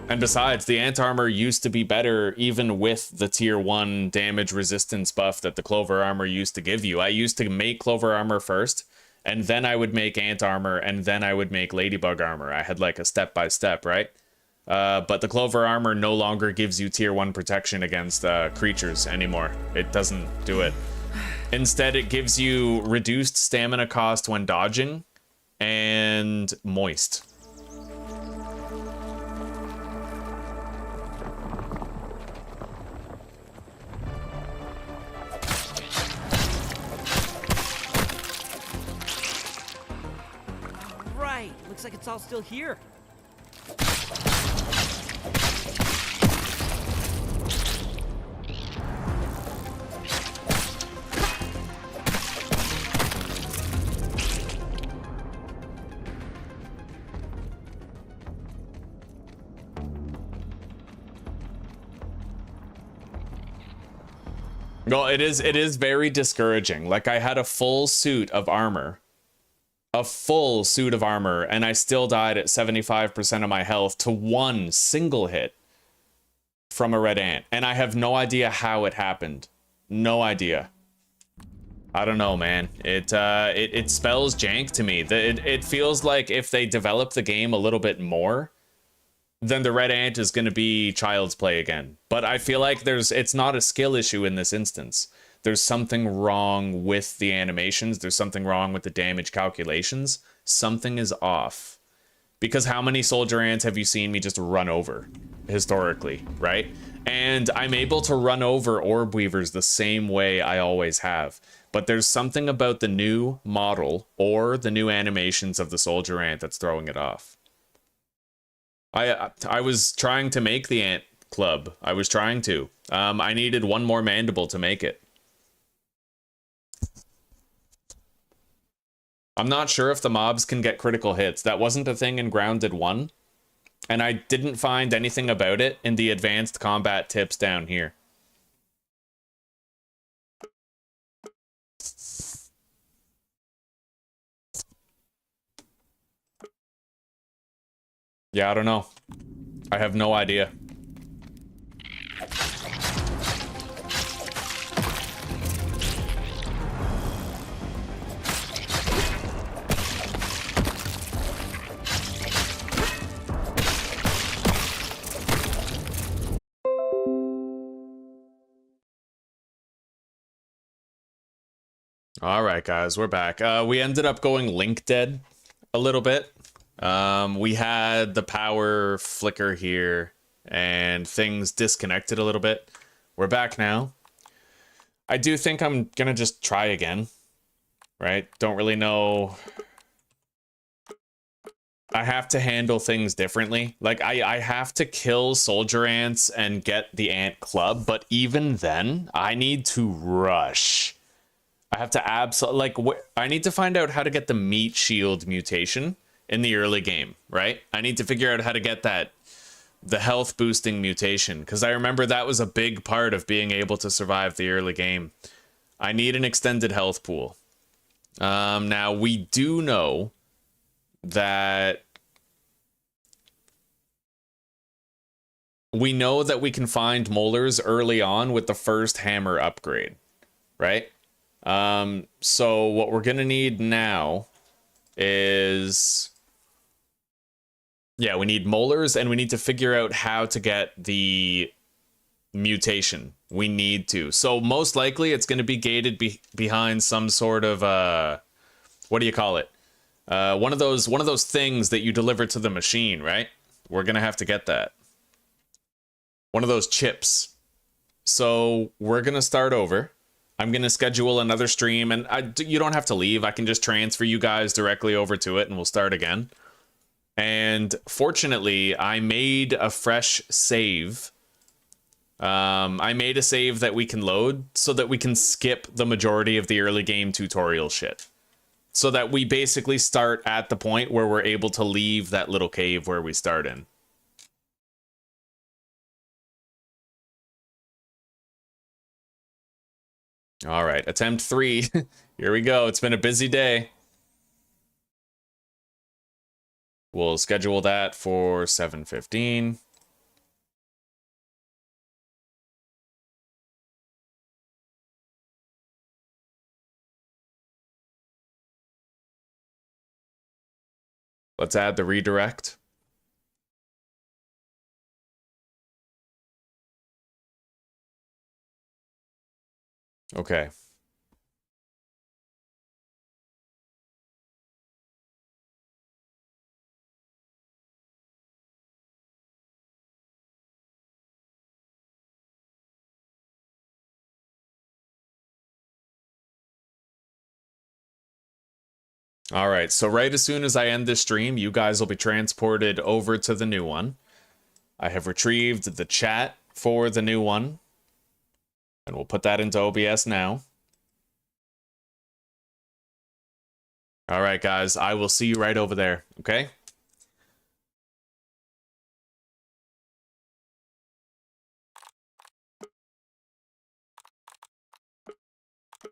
Speaker 1: And besides, the ant armor used to be better even with the tier 1 damage resistance buff that the clover armor used to give you. I used to make clover armor first, and then I would make ant armor, and then I would make ladybug armor. I had like a step-by-step, right? But the clover armor no longer gives you tier 1 protection against creatures anymore. It doesn't do it. Instead, it gives you reduced stamina cost when dodging and moist.
Speaker 2: Right, looks like it's all still here.
Speaker 1: No, it is very discouraging. Like, I had a full suit of armor. A full suit of armor, and I still died at 75% of my health to one single hit from a red ant. And I have no idea how it happened. No idea. I don't know, man. It spells jank to me. It feels like if they develop the game a little bit more, then the red ant is going to be child's play again. But I feel like it's not a skill issue in this instance. There's something wrong with the animations. There's something wrong with the damage calculations. Something is off. Because how many soldier ants have you seen me just run over historically, right? And I'm able to run over orb weavers the same way I always have. But there's something about the new model or the new animations of the soldier ant that's throwing it off. I was trying to make the ant club. I was trying to. I needed one more mandible to make it. I'm not sure if the mobs can get critical hits. That wasn't a thing in Grounded 1. And I didn't find anything about it in the advanced combat tips down here. Yeah, I don't know. I have no idea. All right, guys, we're back. We ended up going link dead a little bit. We had the power flicker here, and things disconnected a little bit. We're back now. I do think I'm gonna just try again, right? Don't really know. I have to handle things differently. Like, I have to kill soldier ants and get the ant club, but even then, I need to rush. I have to I need to find out how to get the meat shield mutation in the early game, right? I need to figure out how to get the health boosting mutation, because I remember that was a big part of being able to survive the early game. I need an extended health pool. Now, we do know that we can find molars early on with the first hammer upgrade, right? So what we're gonna need now is, yeah, we need molars, and we need to figure out how to get the mutation. We need to. So most likely it's going to be gated behind some sort of what do you call it? One of those things that you deliver to the machine, right? We're going to have to get that. One of those chips. So we're going to start over. I'm going to schedule another stream, and you don't have to leave. I can just transfer you guys directly over to it, and we'll start again. And fortunately, I made a fresh save. I made a save that we can load so that we can skip the majority of the early game tutorial shit. So that we basically start at the point where we're able to leave that little cave where we start in. All right, attempt 3. Here we go. It's been a busy day. We'll schedule that for 7:15. Let's add the redirect. Okay. All right, so right as soon as I end this stream, you guys will be transported over to the new one. I have retrieved the chat for the new one, and we'll put that into OBS now. All right, guys, I will see you right over there, okay?